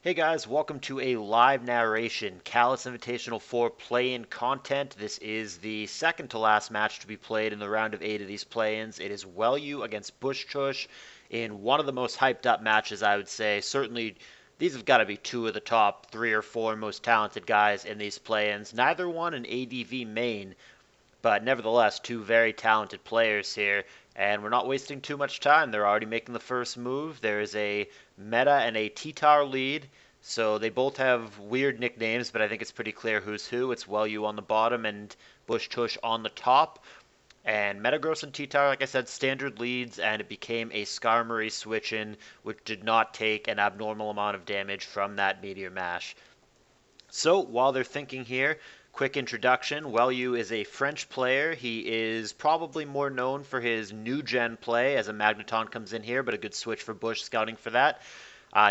Hey guys, welcome to a live narration, CALLOUS Invitational 4 play-in content. This is the second to last match to be played in the round of 8 of these play-ins. It is Welliou against Bushtush in one of the most hyped up matches, I would say. Certainly, these have got to be two of the top 3 or 4 most talented guys in these play-ins. Neither one an ADV main, but nevertheless, two very talented players here, and we're not wasting too much time. They're already making the first move. There is a meta and a T-Tower lead, so they both have weird nicknames, but I think it's pretty clear who's who. It's Welliou on the bottom and Bushtush on the top. And Metagross and T-Tower, like I said, standard leads, and it became a Skarmory switch-in, which did not take an abnormal amount of damage from that Meteor Mash. So, while they're thinking here, quick introduction. Welliou is a French player. He is probably more known for his new gen play as a Magneton comes in here, but a good switch for Bush scouting for that.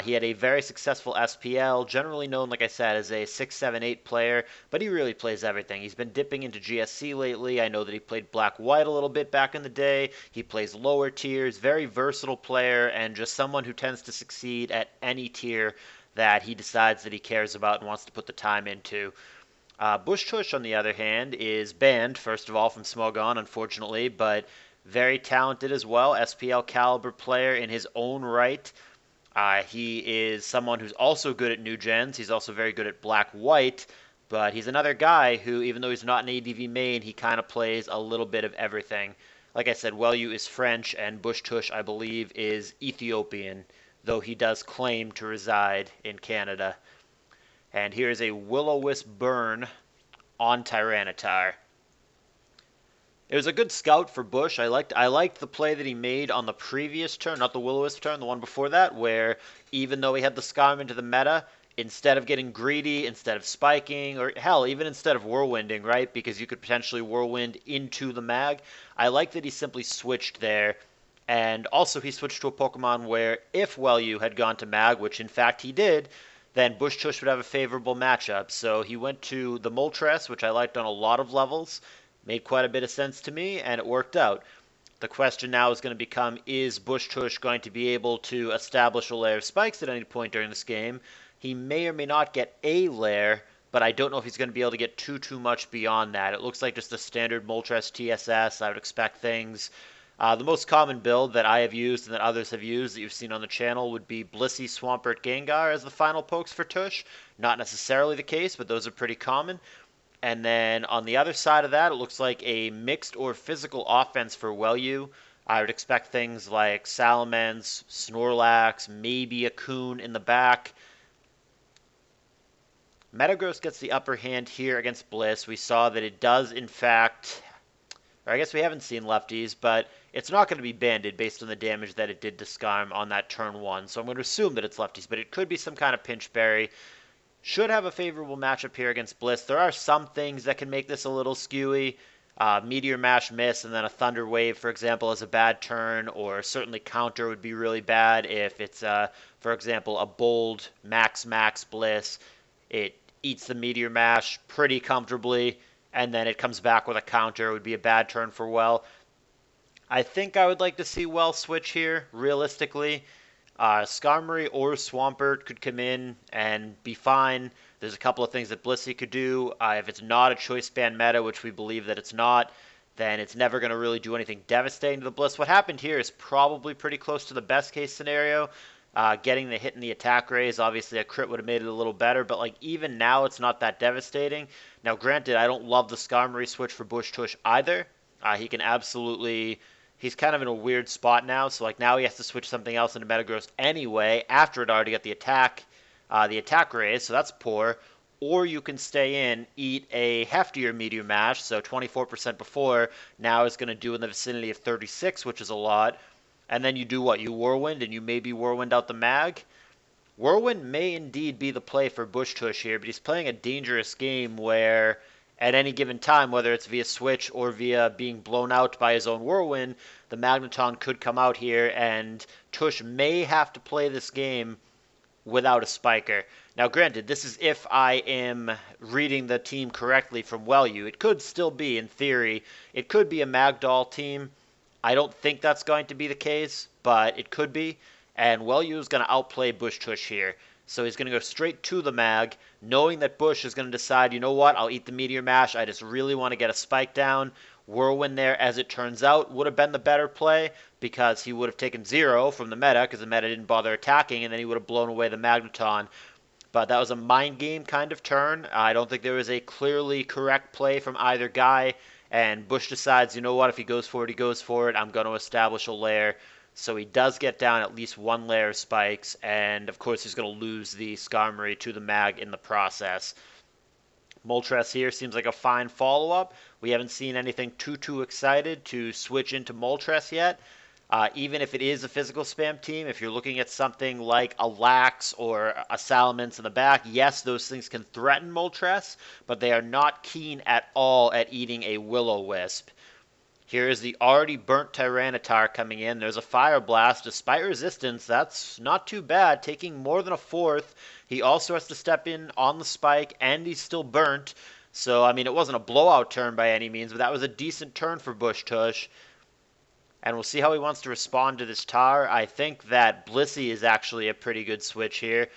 He had a very successful SPL, generally known, like I said, as a 6, 7, 8 player, but he really plays everything. He's been dipping into GSC lately. I know that he played Black-White a little bit back in the day. He plays lower tiers, very versatile player, and just someone who tends to succeed at any tier that he decides that he cares about and wants to put the time into. Bushtush, on the other hand, is banned, first of all, from Smogon, unfortunately, but very talented as well. SPL caliber player in his own right. He is someone who's also good at new gens. He's also very good at Black-White, but he's another guy who, even though he's not an ADV main, he kind of plays a little bit of everything. Like I said, Welliou is French, and Bushtush, I believe, is Ethiopian, though he does claim to reside in Canada. And here's a Will-O-Wisp burn on Tyranitar. It was a good scout for Bush. I liked the play that he made on the previous turn, not the Will-O-Wisp turn, the one before that, where even though he had the Skarm into the meta, instead of getting greedy, instead of spiking, or hell, even instead of whirlwinding, right? Because you could potentially whirlwind into the mag. I like that he simply switched there. And also he switched to a Pokemon where if Welliou had gone to mag, which in fact he did, then Bushtush would have a favorable matchup. So he went to the Moltres, which I liked on a lot of levels. Made quite a bit of sense to me, and it worked out. The question now is going to become, is Bushtush going to be able to establish a lair of spikes at any point during this game? He may or may not get a lair, but I don't know if he's going to be able to get too much beyond that. It looks like just a standard Moltres TSS. I would expect things. The most common build that I have used and that others have used that you've seen on the channel would be Blissey, Swampert, Gengar as the final pokes for Tush. Not necessarily the case, but those are pretty common. And then on the other side of that, it looks like a mixed or physical offense for Welliou. I would expect things like Salamence, Snorlax, maybe a Coon in the back. Metagross gets the upper hand here against Bliss. We saw that it does, in fact, or I guess we haven't seen lefties, but it's not going to be banded based on the damage that it did to Skarm on that turn 1. So I'm going to assume that it's lefties, but it could be some kind of pinch berry. Should have a favorable matchup here against Bliss. There are some things that can make this a little skewy. Meteor Mash miss and then a Thunder Wave, for example, is a bad turn, or certainly counter would be really bad if it's, for example, a bold Max Bliss. It eats the Meteor Mash pretty comfortably, and then it comes back with a counter. It would be a bad turn for Well. I think I would like to see Well switch here, realistically. Skarmory or Swampert could come in and be fine. There's a couple of things that Blissey could do. If it's not a choice band meta, which we believe that it's not, then it's never going to really do anything devastating to the Bliss. What happened here is probably pretty close to the best case scenario. Getting the hit in the attack raise, obviously a crit would have made it a little better, but like even now it's not that devastating. Now granted, I don't love the Skarmory switch for Bushtush either. He can absolutely... He's kind of in a weird spot now, so like now he has to switch something else into Metagross anyway after it already got the attack raise, so that's poor. Or you can stay in, eat a heftier Meteor Mash, so 24% before, now is going to do in the vicinity of 36, which is a lot. And then you do what? You Whirlwind, and you maybe Whirlwind out the mag? Whirlwind may indeed be the play for Bushtush here, but he's playing a dangerous game where at any given time, whether it's via switch or via being blown out by his own Whirlwind, the Magneton could come out here, and Tush may have to play this game without a spiker. Now, granted, this is if I am reading the team correctly from Welliou. It could still be, in theory, it could be a Magdoll team. I don't think that's going to be the case, but it could be. and Welliou is going to outplay Bushtush here. So he's going to go straight to the mag, knowing that Bush is going to decide, you know what, I'll eat the Meteor Mash. I just really want to get a spike down. Whirlwind there, as it turns out, would have been the better play because he would have taken 0 from the meta because the meta didn't bother attacking, and then he would have blown away the Magneton. But that was a mind game kind of turn. I don't think there was a clearly correct play from either guy. And Bush decides, you know what, if he goes for it, he goes for it. I'm going to establish a lair. So he does get down at least one layer of spikes. And of course, he's going to lose the Skarmory to the mag in the process. Moltres here seems like a fine follow-up. We haven't seen anything too excited to switch into Moltres yet. Even if it is a physical spam team, if you're looking at something like a Lax or a Salamence in the back, yes, those things can threaten Moltres, but they are not keen at all at eating a Will-O-Wisp. Here is the already burnt Tyranitar coming in. There's a Fire Blast. Despite resistance, that's not too bad, taking more than a fourth. He also has to step in on the spike, and he's still burnt. So, I mean, it wasn't a blowout turn by any means, but that was a decent turn for Bushtush. And we'll see how he wants to respond to this Tar. I think that Blissey is actually a pretty good switch here.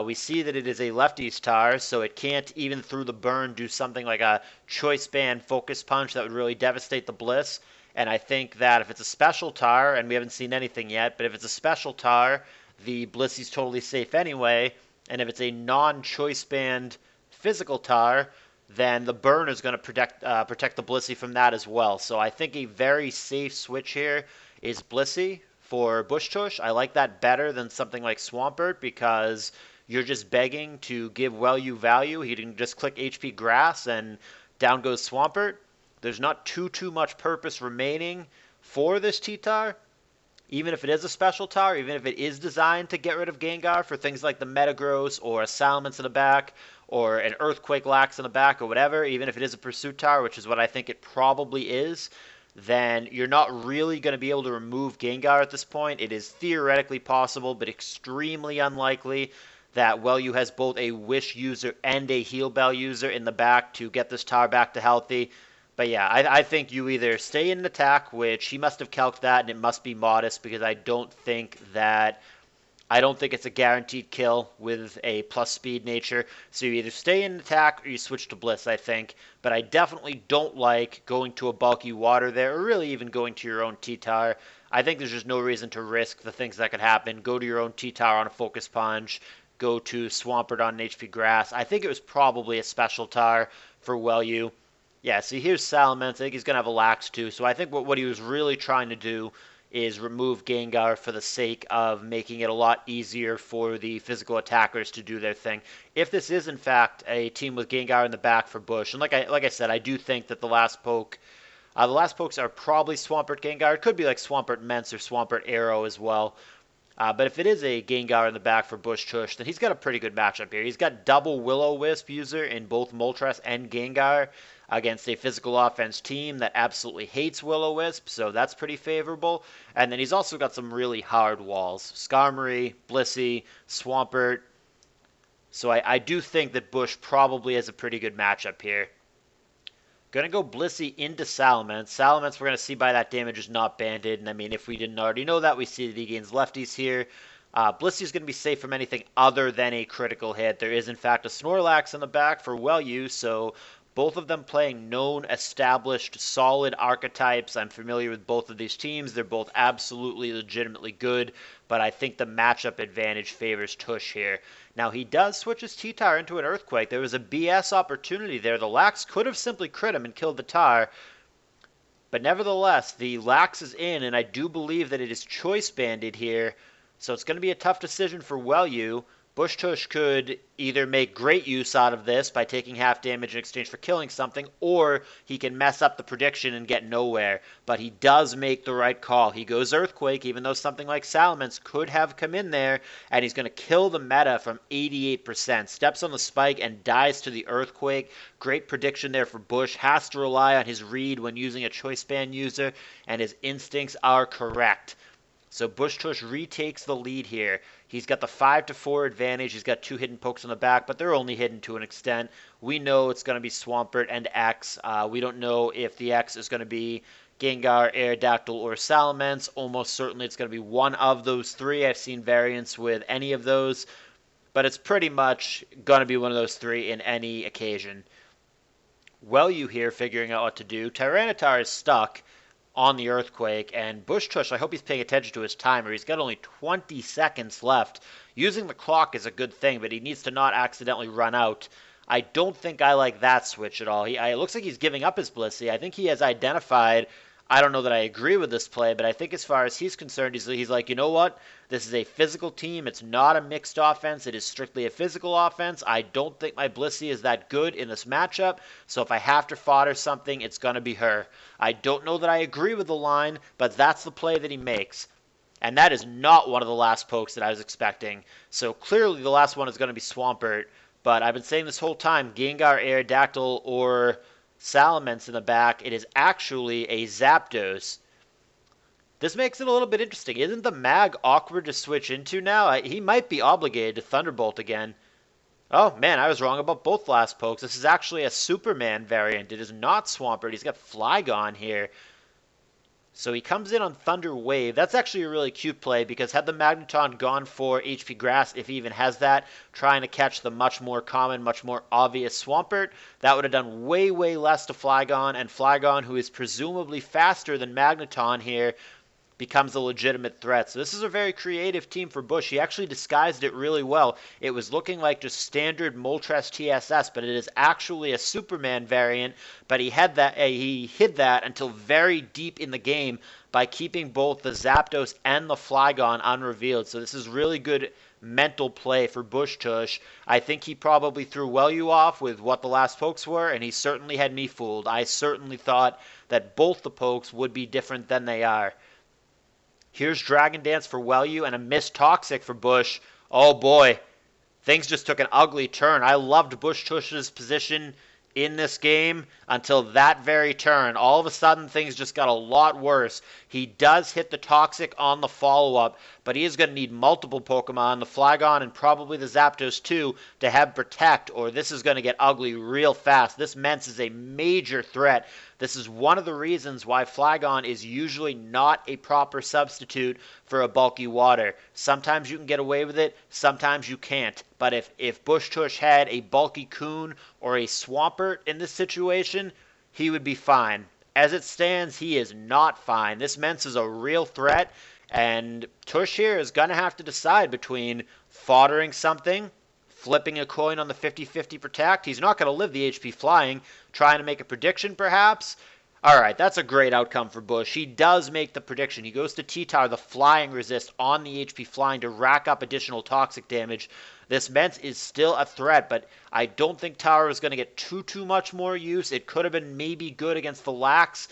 We see that it is a lefties Tar, so it can't, even through the burn, do something like a Choice Band Focus Punch that would really devastate the Bliss. And I think that if it's a special Tar, and we haven't seen anything yet, but if it's a special Tar, the Blissey's totally safe anyway. And if it's a non-Choice Band physical Tar, then the burn is going to protect the Blissey from that as well. So I think a very safe switch here is Blissey for Bushtush. I like that better than something like Swampert because you're just begging to give Welliou value. He can just click HP Grass and down goes Swampert. There's not too much purpose remaining for this T-Tar. Even if it is a special Tar, even if it is designed to get rid of Gengar for things like the Metagross or a Salamence in the back, or an Earthquake Lax in the back, or whatever, even if it is a Pursuit Tar, which is what I think it probably is, then you're not really going to be able to remove Gengar at this point. It is theoretically possible, but extremely unlikely that Welliou has both a Wish user and a Heal Bell user in the back to get this Tar back to healthy. But yeah, I think you either stay in an attack, which he must have calced that, and it must be modest, because I don't think it's a guaranteed kill with a plus speed nature. So you either stay in attack or you switch to Bliss, I think. But I definitely don't like going to a bulky water there, or really even going to your own T-Tar. I think there's just no reason to risk the things that could happen. Go to your own T-Tar on a Focus Punch. Go to Swampert on an HP Grass. I think it was probably a special Tar for Welliou. Yeah, see, here's Salamence. I think he's going to have a Lax too. So I think what he was really trying to do is remove Gengar for the sake of making it a lot easier for the physical attackers to do their thing. If this is, in fact, a team with Gengar in the back for Bush, and like I said, I do think that the last pokes are probably Swampert Gengar. It could be like Swampert Mence or Swampert Arrow as well. But if it is a Gengar in the back for Bushtush, then he's got a pretty good matchup here. He's got double Will-O-Wisp user in both Moltres and Gengar against a physical offense team that absolutely hates Will-O-Wisp, so that's pretty favorable. And then he's also got some really hard walls. Skarmory, Blissey, Swampert. So I do think that Bush probably has a pretty good matchup here. Going to go Blissey into Salamence. Salamence, we're going to see by that damage is not banded. And I mean, if we didn't already know that, we see that he gains lefties here. Blissey is going to be safe from anything other than a critical hit. There is, in fact, a Snorlax in the back for Welliou, so both of them playing known, established, solid archetypes. I'm familiar with both of these teams. They're both absolutely, legitimately good, but I think the matchup advantage favors Tush here. Now, he does switch his T-Tar into an Earthquake. There was a BS opportunity there. The Lax could have simply crit him and killed the Tar, but nevertheless, the Lax is in, and I do believe that it is choice banded here, so it's going to be a tough decision for Welliou. Bushtush could either make great use out of this by taking half damage in exchange for killing something, or he can mess up the prediction and get nowhere. But he does make the right call. He goes Earthquake, even though something like Salamence could have come in there, and he's going to kill the meta from 88%. Steps on the spike and dies to the Earthquake. Great prediction there for Bush. Has to rely on his read when using a choice band user, and his instincts are correct. So Bushtush retakes the lead here. He's got the 5-4 advantage. He's got 2 hidden pokes on the back, but they're only hidden to an extent. We know it's going to be Swampert and X. We don't know if the X is going to be Gengar, Aerodactyl, or Salamence. Almost certainly it's going to be one of those three. I've seen variants with any of those, but it's pretty much going to be one of those three in any occasion. Welliou here figuring out what to do. Tyranitar is stuck on the Earthquake, and Bushtush, I hope he's paying attention to his timer. He's got only 20 seconds left. Using the clock is a good thing, but he needs to not accidentally run out. I don't think I like that switch at all. It looks like he's giving up his Blissey. I think he has identified, I don't know that I agree with this play, but I think as far as he's concerned, he's like, you know what? This is a physical team. It's not a mixed offense. It is strictly a physical offense. I don't think my Blissey is that good in this matchup, so if I have to fodder something, it's going to be her. I don't know that I agree with the line, but that's the play that he makes. And that is not one of the last pokes that I was expecting. So clearly the last one is going to be Swampert. But I've been saying this whole time, Gengar, Aerodactyl, or Salamence in the back. It is actually a Zapdos. This makes it a little bit interesting. Isn't the Mag awkward to switch into now? He might be obligated to Thunderbolt again. Oh, man, I was wrong about both last pokes. This is actually a Superman variant. It is not Swampert. He's got Flygon here. So he comes in on Thunder Wave. That's actually a really cute play because had the Magneton gone for HP Grass, if he even has that, trying to catch the much more common, much more obvious Swampert, that would have done way, way less to Flygon, and Flygon, who is presumably faster than Magneton here, becomes a legitimate threat. So this is a very creative team for Bush. He actually disguised it really well. It was looking like just standard Moltres TSS, but it is actually a Superman variant, but he hid that until very deep in the game by keeping both the Zapdos and the Flygon unrevealed. So this is really good mental play for Bushtush. I think he probably threw Welliou off with what the last pokes were, and he certainly had me fooled. I certainly thought that both the pokes would be different than they are. Here's Dragon Dance for Welliou and a missed Toxic for Bush. Oh boy, things just took an ugly turn. I loved Bushtush's position in this game until that very turn. All of a sudden, things just got a lot worse. He does hit the Toxic on the follow-up, but he is going to need multiple Pokemon, the Flygon and probably the Zapdos too, to have Protect, or this is going to get ugly real fast. This Mence is a major threat. This is one of the reasons why Flygon is usually not a proper substitute for a bulky water. Sometimes you can get away with it, sometimes you can't. But if Bushtush had a bulky Coon or a Swampert in this situation, he would be fine. As it stands, he is not fine. This Mence is a real threat, and Tush here is going to have to decide between foddering something, flipping a coin on the 50-50 Protect. He's not going to live the HP Flying. Trying to make a prediction, perhaps? All right, that's a great outcome for Bush. He does make the prediction. He goes to T-Tower, the Flying Resist on the HP Flying to rack up additional Toxic damage. This Mence is still a threat, but I don't think Tower is going to get too much more use. It could have been maybe good against the Lax.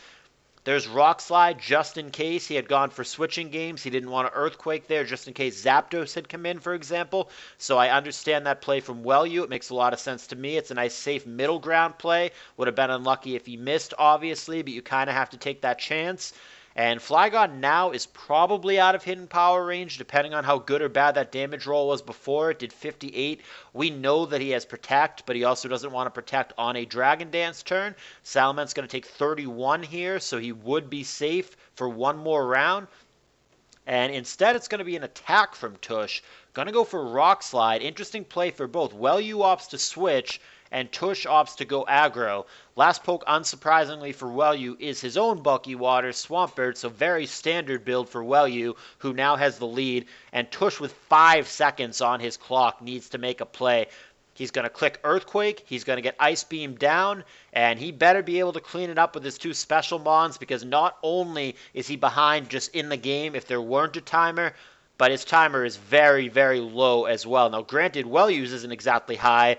There's Rock Slide just in case he had gone for switching games. He didn't want to Earthquake there just in case Zapdos had come in, for example. So I understand that play from Welliou. It makes a lot of sense to me. It's a nice, safe middle ground play. Would have been unlucky if he missed, obviously, but you kind of have to take that chance. And Flygon now is probably out of hidden power range, depending on how good or bad that damage roll was before. It did 58. We know that he has Protect, but he also doesn't want to Protect on a Dragon Dance turn. Salamance's going to take 31 here, so he would be safe for one more round. And instead, it's going to be an attack from Tush. Going to go for Rock Slide. Interesting play for both. Welliou opts to switch, and Tush opts to go aggro. Last poke, unsurprisingly for Welliou, is his own bulky water, Swampert, so very standard build for Welliou, who now has the lead, and Tush with 5 seconds on his clock needs to make a play. He's going to click Earthquake, he's going to get Ice Beam down, and he better be able to clean it up with his 2 special mons, because not only is he behind just in the game if there weren't a timer, but his timer is very, very low as well. Now granted, Welliou's isn't exactly high,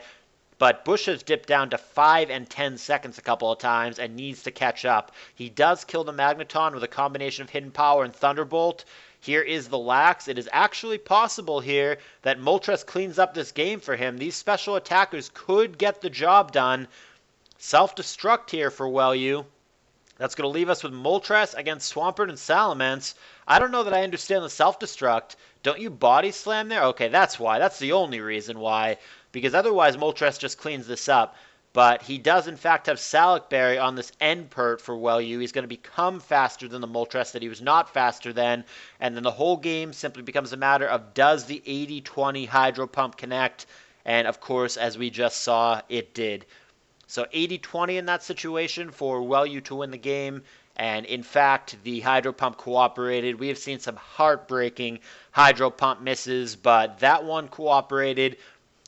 but Bush has dipped down to 5 and 10 seconds a couple of times and needs to catch up. He does kill the Magneton with a combination of Hidden Power and Thunderbolt. Here is the Lax. It is actually possible here that Moltres cleans up this game for him. These special attackers could get the job done. Self-destruct here for Welliou. That's going to leave us with Moltres against Swampert and Salamence. I don't know that I understand the self-destruct. Don't you body slam there? Okay, that's why. That's the only reason why. Because otherwise Moltres just cleans this up. but he does in fact have Salak Berry on this end pert for Welliou. He's going to become faster than the Moltres that he was not faster than, and then the whole game simply becomes a matter of does the 80-20 Hydro Pump connect, and of course, as we just saw, it did. So 80-20 in that situation for Welliou to win the game. And in fact, the Hydro Pump cooperated. We have seen some heartbreaking Hydro Pump misses, but that one cooperated.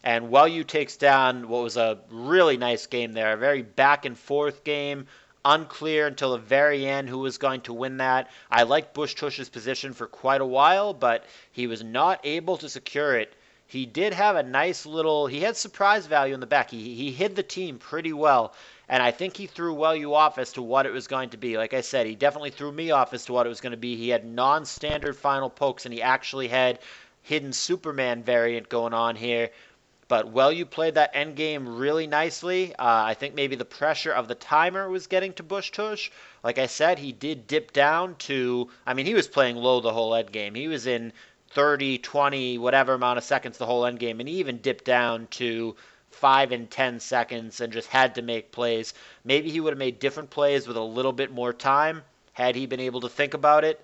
And Welliou takes down what was a really nice game there. A very back and forth game. Unclear until the very end who was going to win that. I liked Bushtush's position for quite a while, but he was not able to secure it. He did have a nice little, he had surprise value in the back. He hid the team pretty well, and I think he threw Welliou off as to what it was going to be. Like I said, he definitely threw me off as to what it was going to be. He had non-standard final pokes, and he actually had hidden Superman variant going on here. But Welliou played that end game really nicely. I think maybe the pressure of the timer was getting to Bushtush. Like I said, he did dip down to, I mean, he was playing low the whole end game. He was in 30, 20, whatever amount of seconds the whole end game, and he even dipped down to 5 and 10 seconds and just had to make plays. Maybe he would have made different plays with a little bit more time had he been able to think about it,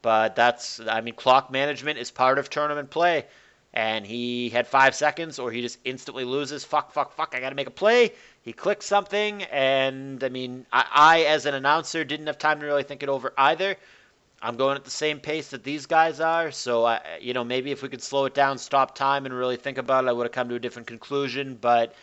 but that's, I mean, clock management is part of tournament play, and he had 5 seconds or he just instantly loses. Fuck, I gotta make a play. He clicked something, and I mean, I as an announcer didn't have time to really think it over either. I'm going at the same pace that these guys are, so maybe if we could slow it down, stop time, and really think about it, I would have come to a different conclusion. But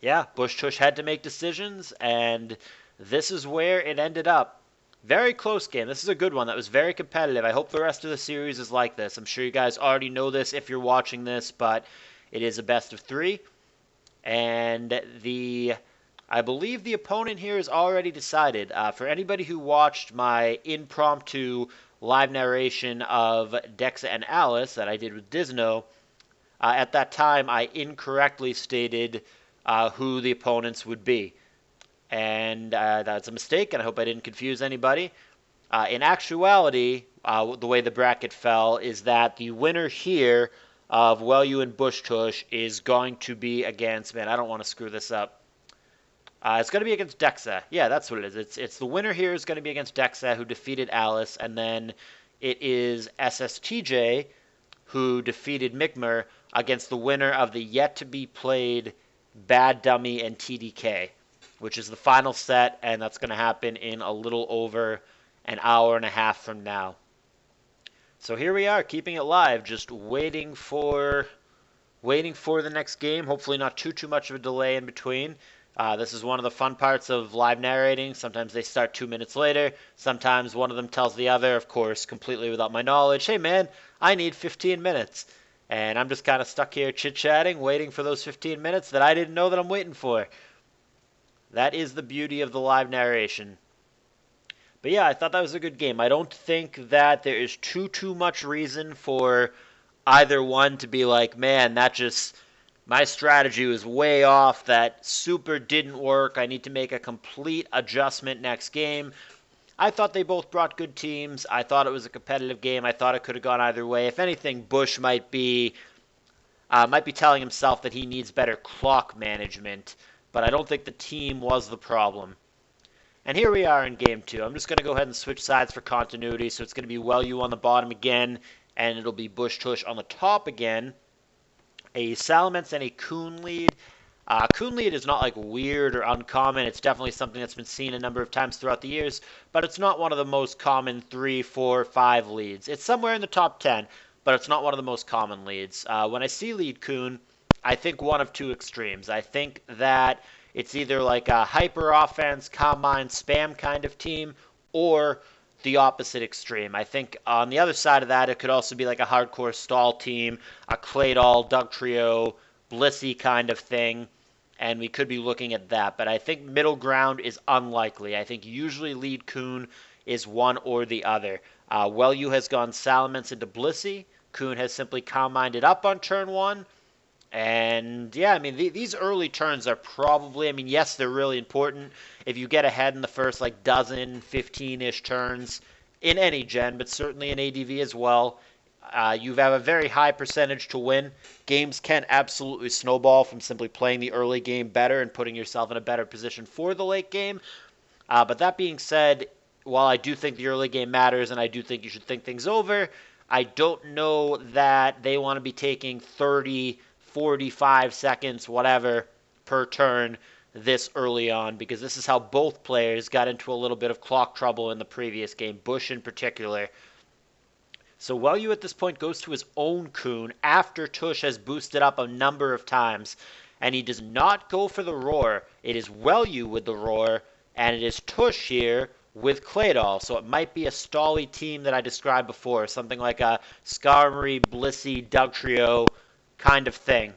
yeah, Bushtush had to make decisions, and this is where it ended up. Very close game. This is a good one. That was very competitive. I hope the rest of the series is like this. I'm sure you guys already know this if you're watching this, but it is a best of 3, and I believe the opponent here is already decided. For anybody who watched my impromptu live narration of Dexa and Alice that I did with Disno, at that time I incorrectly stated who the opponents would be. And that's a mistake, and I hope I didn't confuse anybody. In actuality, the way the bracket fell is that the winner here of Welliou and Bushtush is going to be against, man, I don't want to screw this up. It's going to be against Dexa. Yeah, that's what it is. It's the winner here is going to be against Dexa, who defeated Alice, and then it is SSTJ, who defeated Migmer, against the winner of the yet-to-be-played Bad Dummy and TDK, which is the final set, and that's going to happen in a little over an hour and a half from now. So here we are, keeping it live, just waiting for the next game. Hopefully not too much of a delay in between. This is one of the fun parts of live narrating. Sometimes they start 2 minutes later. Sometimes one of them tells the other, of course, completely without my knowledge, hey man, I need 15 minutes. And I'm just kind of stuck here chit-chatting, waiting for those 15 minutes that I didn't know that I'm waiting for. That is the beauty of the live narration. But yeah, I thought that was a good game. I don't think that there is too much reason for either one to be like, man, my strategy was way off. That super didn't work. I need to make a complete adjustment next game. I thought they both brought good teams. I thought it was a competitive game. I thought it could have gone either way. If anything, Bush might be telling himself that he needs better clock management, but I don't think the team was the problem. And here we are in Game 2. I'm just going to go ahead and switch sides for continuity, so it's going to be Welliou on the bottom again, and it'll be Bushtush on the top again. A Salamence and a Coon lead. Coon lead is not like weird or uncommon. It's definitely something that's been seen a number of times throughout the years, but it's not one of the most common 3, 4, 5 leads. It's somewhere in the top 10, but it's not one of the most common leads. When I see lead Coon, I think one of two extremes. I think that it's either like a hyper offense, calm mind, spam kind of team, or the opposite extreme. I think on the other side of that, it could also be like a hardcore stall team, a Claydol, Dugtrio, Blissey kind of thing, and we could be looking at that. But I think middle ground is unlikely. I think usually lead Coon is one or the other. Welliou has gone Salamence into Blissey. Coon has simply calm-minded up on turn 1. And yeah, I mean, these early turns are probably, I mean, yes, they're really important. If you get ahead in the first like dozen, 15-ish turns in any gen, but certainly in ADV as well, You have a very high percentage to win. Games can absolutely snowball from simply playing the early game better and putting yourself in a better position for the late game. But that being said, while I do think the early game matters and I do think you should think things over, I don't know that they want to be taking 30, 45 seconds, whatever, per turn this early on, because this is how both players got into a little bit of clock trouble in the previous game, Bush in particular. So Welliou at this point goes to his own Coon after Tush has boosted up a number of times, and he does not go for the Roar. It is Welliou with the Roar, and it is Tush here with Claydol. So it might be a stally team that I described before, something like a Skarmory, Blissey, Dugtrio kind of thing.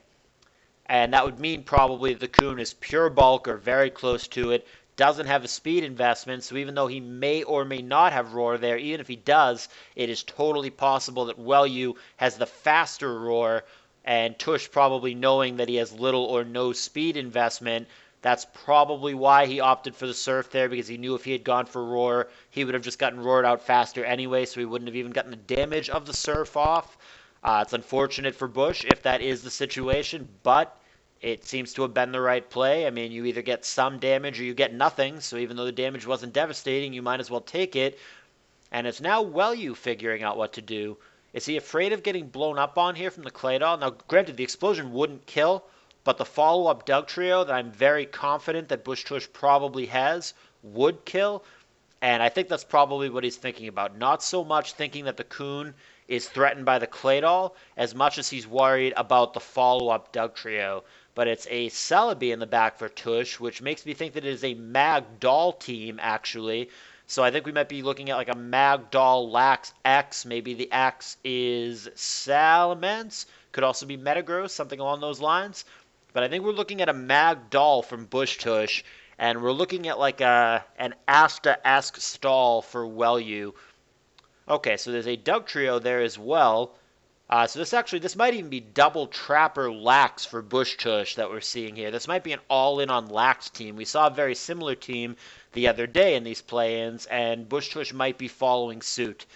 And that would mean probably the Coon is pure bulk or very close to it, doesn't have a speed investment, so even though he may or may not have Roar there, even if he does, it is totally possible that Welliou has the faster Roar, and Tush probably knowing that he has little or no speed investment, that's probably why he opted for the Surf there, because he knew if he had gone for Roar, he would have just gotten roared out faster anyway, so he wouldn't have even gotten the damage of the Surf off. It's unfortunate for Bush if that is the situation, but it seems to have been the right play. I mean, you either get some damage or you get nothing, so even though the damage wasn't devastating, you might as well take it. And it's now Welliou figuring out what to do. Is he afraid of getting blown up on here from the Claydol? Now, granted, the explosion wouldn't kill, but the follow-up Dugtrio that I'm very confident that Bushtush probably has would kill. And I think that's probably what he's thinking about. Not so much thinking that the Coon is threatened by the Claydol, as much as he's worried about the follow-up Dugtrio. But it's a Celebi in the back for Tush, which makes me think that it is a Magdoll team, actually. So I think we might be looking at like a Magdoll Lax X. Maybe the X is Salamence. Could also be Metagross, something along those lines. But I think we're looking at a Magdoll from Bushtush, and we're looking at like an Asta-esque stall for Welliou. Okay, so there's a Dugtrio there as well. So this might even be double Trapper Lax for Bushtush that we're seeing here. This might be an all-in on Lax team. We saw a very similar team the other day in these play-ins, and Bushtush might be following suit.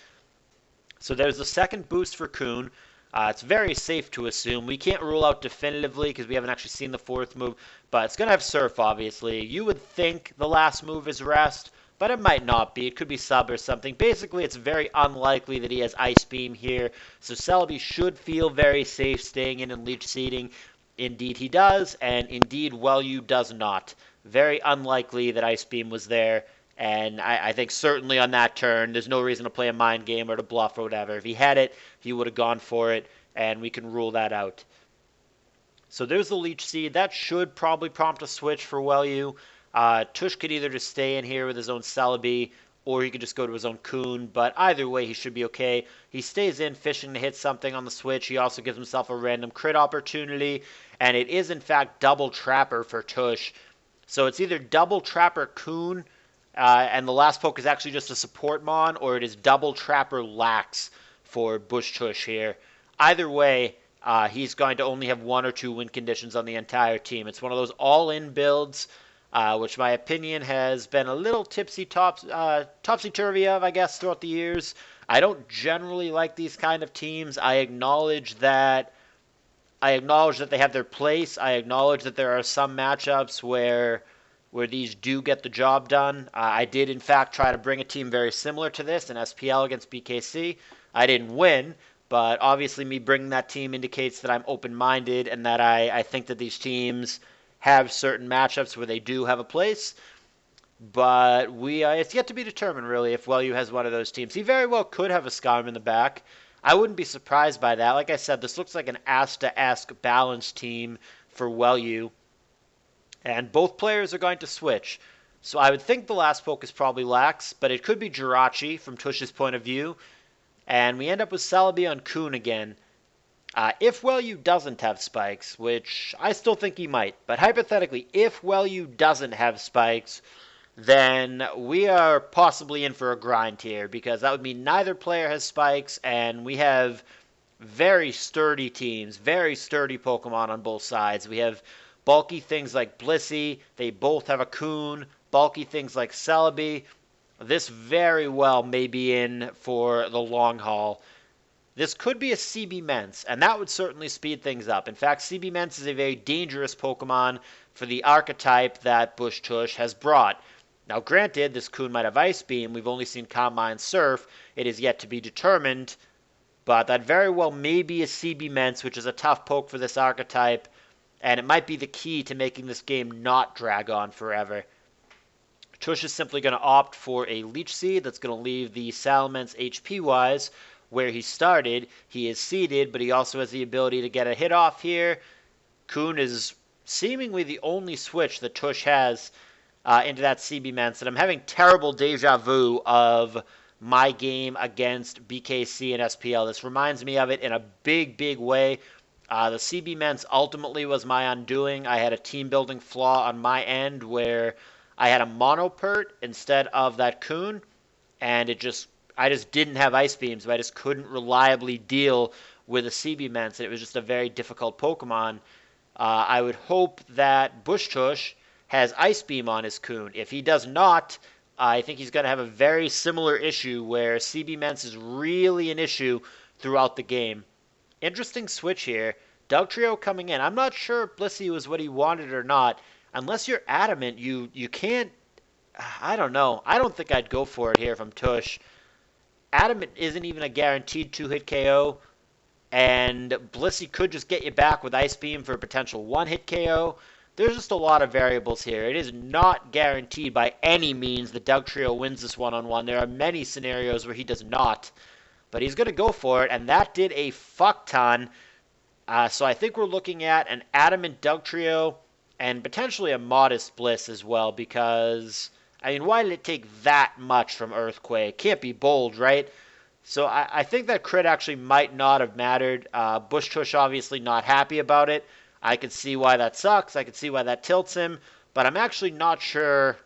So there's the second boost for Coon. It's very safe to assume. We can't rule out definitively because we haven't actually seen the fourth move, but it's going to have Surf, obviously. You would think the last move is Rest, but it might not be. It could be Sub or something. Basically, it's very unlikely that he has Ice Beam here, so Celebi should feel very safe staying in and Leech Seeding. Indeed he does, and indeed Welliou does not. Very unlikely that Ice Beam was there, and I think certainly on that turn, there's no reason to play a mind game or to bluff or whatever. If he had it, he would have gone for it, and we can rule that out. So there's the Leech Seed. That should probably prompt a switch for Welliou. Tush could either just stay in here with his own Celebi, or he could just go to his own Coon, but either way, he should be okay. He stays in fishing to hit something on the switch. He also gives himself a random crit opportunity, and it is, in fact, double Trapper for Tush. So it's either double Trapper Coon, and the last poke is actually just a support Mon, or it is double Trapper Lax for Bushtush here. Either way, he's going to only have one or two win conditions on the entire team. It's one of those all-in builds, which my opinion has been a little topsy-turvy of, I guess, throughout the years. I don't generally like these kind of teams. I acknowledge that they have their place. I acknowledge that there are some matchups where these do get the job done. I did, in fact, try to bring a team very similar to this in SPL against BKC. I didn't win, but obviously me bringing that team indicates that I'm open-minded and that I think that these teams have certain matchups where they do have a place. But it's yet to be determined, really, if Welliou has one of those teams. He very well could have a Skarm in the back. I wouldn't be surprised by that. Like I said, this looks like an Asta-esque balanced team for Welliou. And both players are going to switch. So I would think the last poke is probably Lax, but it could be Jirachi from Tush's point of view. And we end up with Celebi on Coon again. If Welliou doesn't have spikes, which I still think he might, but hypothetically, if Welliou doesn't have spikes, then we are possibly in for a grind here, because that would mean neither player has spikes, and we have very sturdy teams, very sturdy Pokemon on both sides. We have bulky things like Blissey, they both have a Coon, bulky things like Celebi. This very well may be in for the long haul. this could be a CB Mence, and that would certainly speed things up. In fact, CB Mence is a very dangerous Pokemon for the archetype that Bushtush has brought. Now, granted, this Coon might have Ice Beam. We've only seen Calm Mind Surf. It is yet to be determined, but that very well may be a CB Mence, which is a tough poke for this archetype, and it might be the key to making this game not drag on forever. Tush is simply going to opt for a Leech Seed that's going to leave the Salamence HP-wise where he started. He is seeded, but he also has the ability to get a hit off here. Coon is seemingly the only switch that Tush has into that CB Mence, and I'm having terrible deja vu of my game against BKC and SPL. This reminds me of it in a big, big way. The CB Mence ultimately was my undoing. I had a team building flaw on my end where I had a Monopert instead of that Coon, and I just didn't have Ice Beams, but I just couldn't reliably deal with a CB Mence, and it was just a very difficult Pokemon. I would hope that Bushtush has Ice Beam on his Coon. If he does not, I think he's going to have a very similar issue where CB Mence is really an issue throughout the game. Interesting switch here. Dugtrio coming in. I'm not sure if Blissey was what he wanted or not. Unless you're adamant, you can't. I don't know. I don't think I'd go for it here if I'm Tush. Adamant isn't even a guaranteed 2-hit KO, and Blissey could just get you back with Ice Beam for a potential 1-hit KO. There's just a lot of variables here. It is not guaranteed by any means that Dugtrio wins this one-on-one. There are many scenarios where he does not, but he's going to go for it, and that did a fuck ton. So I think we're looking at an adamant Dugtrio and potentially a modest Bliss as well, because, I mean, why did it take that much from Earthquake? Can't be bold, right? So I think that crit actually might not have mattered. Bushtush obviously not happy about it. I could see why that sucks. I could see why that tilts him, but I'm actually not sure.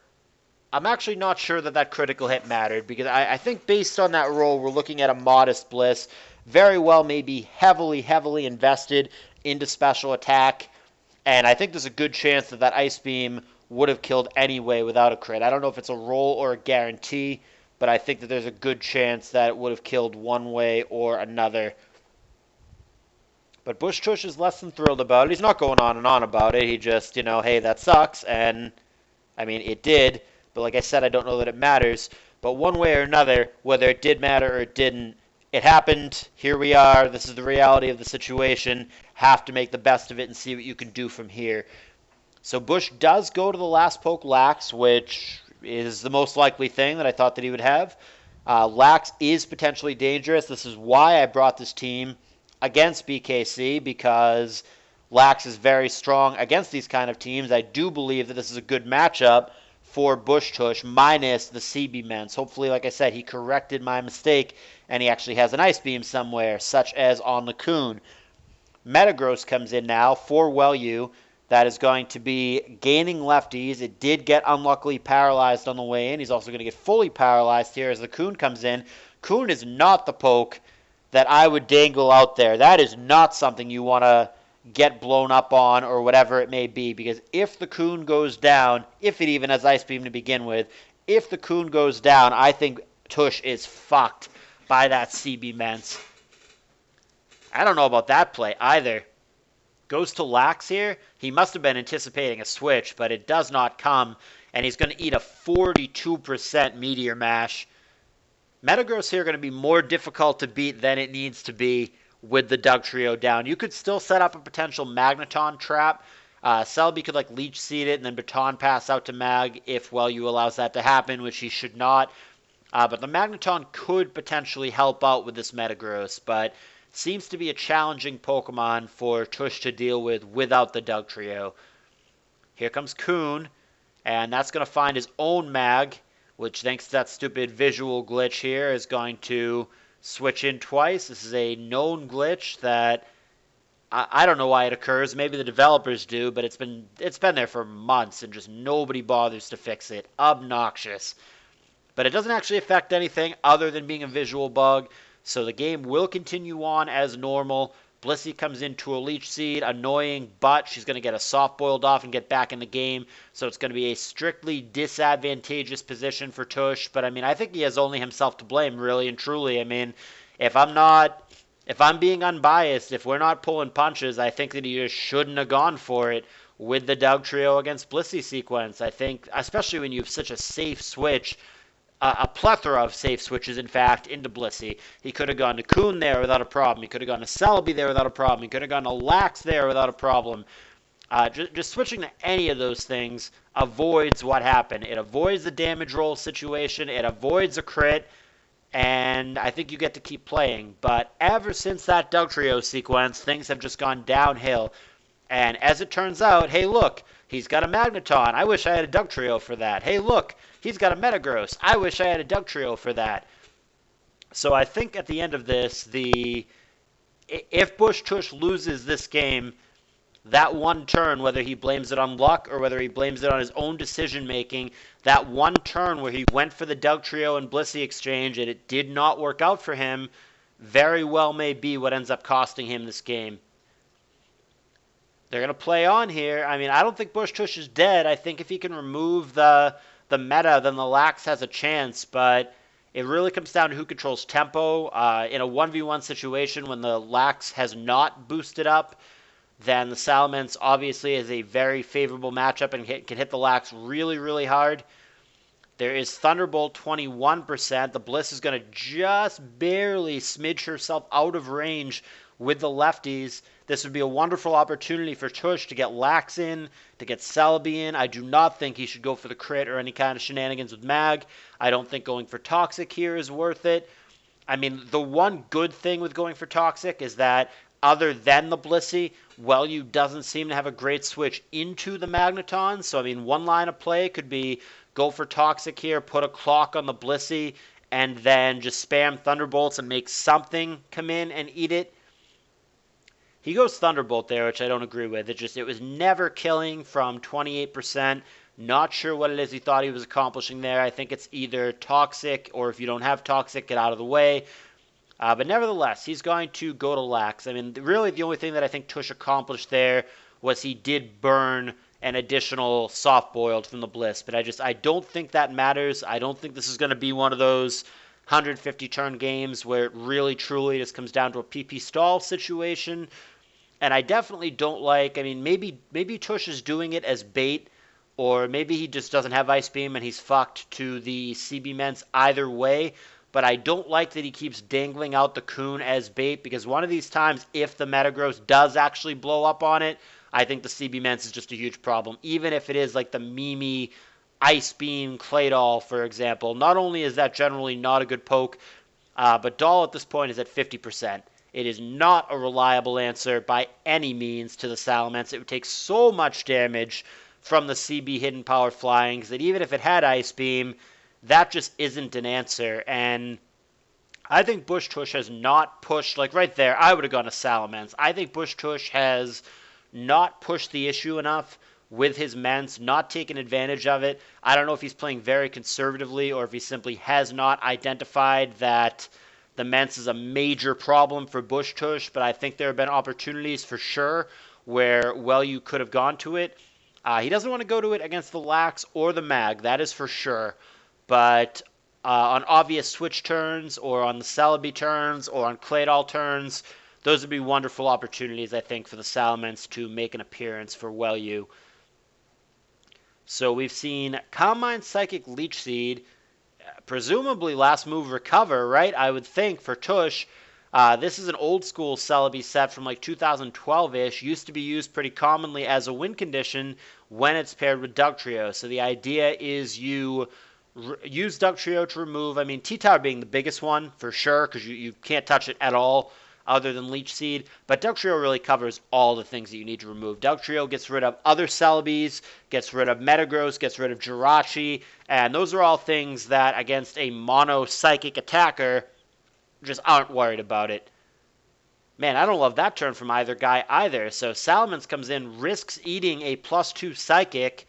I'm actually not sure that that critical hit mattered, because I think based on that roll, we're looking at a modest Bliss. Very well maybe heavily, heavily invested into special attack, and I think there's a good chance that that Ice Beam would have killed anyway without a crit. I don't know if it's a roll or a guarantee, but I think that there's a good chance that it would have killed one way or another. But Bushtush is less than thrilled about it. He's not going on and on about it. He just, hey, that sucks, and, I mean, it did. But like I said, I don't know that it matters. But one way or another, whether it did matter or it didn't, it happened. Here we are. This is the reality of the situation. Have to make the best of it and see what you can do from here. So Bush does go to the last poke Lax, which is the most likely thing that I thought that he would have. Lax is potentially dangerous. This is why I brought this team against BKC, because Lax is very strong against these kind of teams. I do believe that this is a good matchup for Bushtush minus the CB Mence. Hopefully, like I said, he corrected my mistake and he actually has an Ice Beam somewhere, such as on the Coon. Metagross comes in now for Welliou. That is going to be gaining lefties. It did get unluckily paralyzed on the way in. He's also going to get fully paralyzed here as the Coon comes in. Coon is not the poke that I would dangle out there. That is not something you want to get blown up on or whatever it may be, because if the Coon goes down, if it even has Ice Beam to begin with, if the Coon goes down, I think Tush is fucked by that CB Mence. I don't know about that play either. Goes to Lax here. He must have been anticipating a switch, but it does not come, and he's going to eat a 42% Meteor Mash. Metagross here going to be more difficult to beat than it needs to be with the Dugtrio down. You could still set up a potential Magneton trap. Celebi could Leech Seed it and then Baton Pass out to Mag if Welliou allows that to happen, which he should not. But the Magneton could potentially help out with this Metagross, but seems to be a challenging Pokemon for Tush to deal with without the Dugtrio. Here comes Coon, and that's going to find his own Mag, which, thanks to that stupid visual glitch here, is going to switch in twice. This is a known glitch that I don't know why it occurs. Maybe the developers do, but it's been there for months, and just nobody bothers to fix it. Obnoxious. But it doesn't actually affect anything other than being a visual bug, so the game will continue on as normal. Blissey comes into a Leech Seed, annoying, but she's going to get a soft-boiled off and get back in the game, so it's going to be a strictly disadvantageous position for Tush. But, I mean, I think he has only himself to blame, really and truly. I mean, if I'm not if I'm being unbiased, if we're not pulling punches, I think that he just shouldn't have gone for it with the Dugtrio against Blissey sequence. I think, especially when you have such a safe switch, a plethora of safe switches, in fact, into Blissey. He could have gone to Kuhn there without a problem. He could have gone to Selby there without a problem. He could have gone to Lax there without a problem. Just switching to any of those things avoids what happened. It avoids the damage roll situation. It avoids a crit. And I think you get to keep playing. But ever since that Dugtrio sequence, things have just gone downhill. And as it turns out, hey, look, he's got a Magneton. I wish I had a Dugtrio for that. Hey, look, he's got a Metagross. I wish I had a Dugtrio for that. So I think at the end of this, if Bushtush loses this game, that one turn, whether he blames it on luck or whether he blames it on his own decision-making, that one turn where he went for the Dugtrio and Blissey exchange and it did not work out for him, very well may be what ends up costing him this game. They're going to play on here. I mean, I don't think Bushtush is dead. I think if he can remove the meta, then the Lax has a chance, but it really comes down to who controls tempo. In a 1v1 situation when the Lax has not boosted up, then the Salamence obviously is a very favorable matchup and can hit the Lax really, really hard. There is Thunderbolt 21%. The Bliss is going to just barely smidge herself out of range with the lefties. This would be a wonderful opportunity for Tush to get Lax in, to get Selby in. I do not think he should go for the crit or any kind of shenanigans with Mag. I don't think going for Toxic here is worth it. I mean, the one good thing with going for Toxic is that other than the Blissey, Welliou doesn't seem to have a great switch into the Magneton. So, I mean, one line of play could be go for Toxic here, put a clock on the Blissey, and then just spam Thunderbolts and make something come in and eat it. He goes Thunderbolt there, which I don't agree with. It was never killing from 28%. Not sure what it is he thought he was accomplishing there. I think it's either Toxic, or if you don't have Toxic, get out of the way. But nevertheless, he's going to go to Lax. I mean, really the only thing that I think Tush accomplished there was he did burn an additional soft-boiled from the Bliss. But I don't think that matters. I don't think this is going to be one of those 150-turn games where it really, truly just comes down to a PP stall situation. And I definitely don't like, I mean, maybe Tush is doing it as bait, or maybe he just doesn't have Ice Beam and he's fucked to the CB Ments either way. But I don't like that he keeps dangling out the Kuhn as bait, because one of these times, if the Metagross does actually blow up on it, I think the CB Ments is just a huge problem. Even if it is like the Mimi Ice Beam Claydol, for example. Not only is that generally not a good poke, but Doll at this point is at 50%. It is not a reliable answer by any means to the Salamence. It would take so much damage from the CB Hidden Power Flyings that even if it had Ice Beam, that just isn't an answer. And I think Bushtush has not pushed, like right there, I would have gone to Salamence. I think Bushtush has not pushed the issue enough with his Ments, not taken advantage of it. I don't know if he's playing very conservatively or if he simply has not identified that the Ments is a major problem for Bushtush, but I think there have been opportunities for sure where Welliou could have gone to it. He doesn't want to go to it against the Lax or the Mag, that is for sure. But on obvious switch turns or on the Celebi turns or on Claydol turns, those would be wonderful opportunities, I think, for the Salamence to make an appearance for Welliou. So we've seen Calm Mind, Psychic, Leech Seed, presumably last move Recover, right? I would think for Tush. This is an old school Celebi set from like 2012-ish. Used to be used pretty commonly as a win condition when it's paired with Dugtrio. So the idea is you use Dugtrio to remove, I mean, T-Tower being the biggest one for sure, because you can't touch it at all other than Leech Seed. But Dugtrio really covers all the things that you need to remove. Dugtrio gets rid of other Celebis, gets rid of Metagross, gets rid of Jirachi, and those are all things that against a mono Psychic attacker just aren't worried about it. Man, I don't love that turn from either guy either. So Salamence comes in, risks eating a +2 Psychic,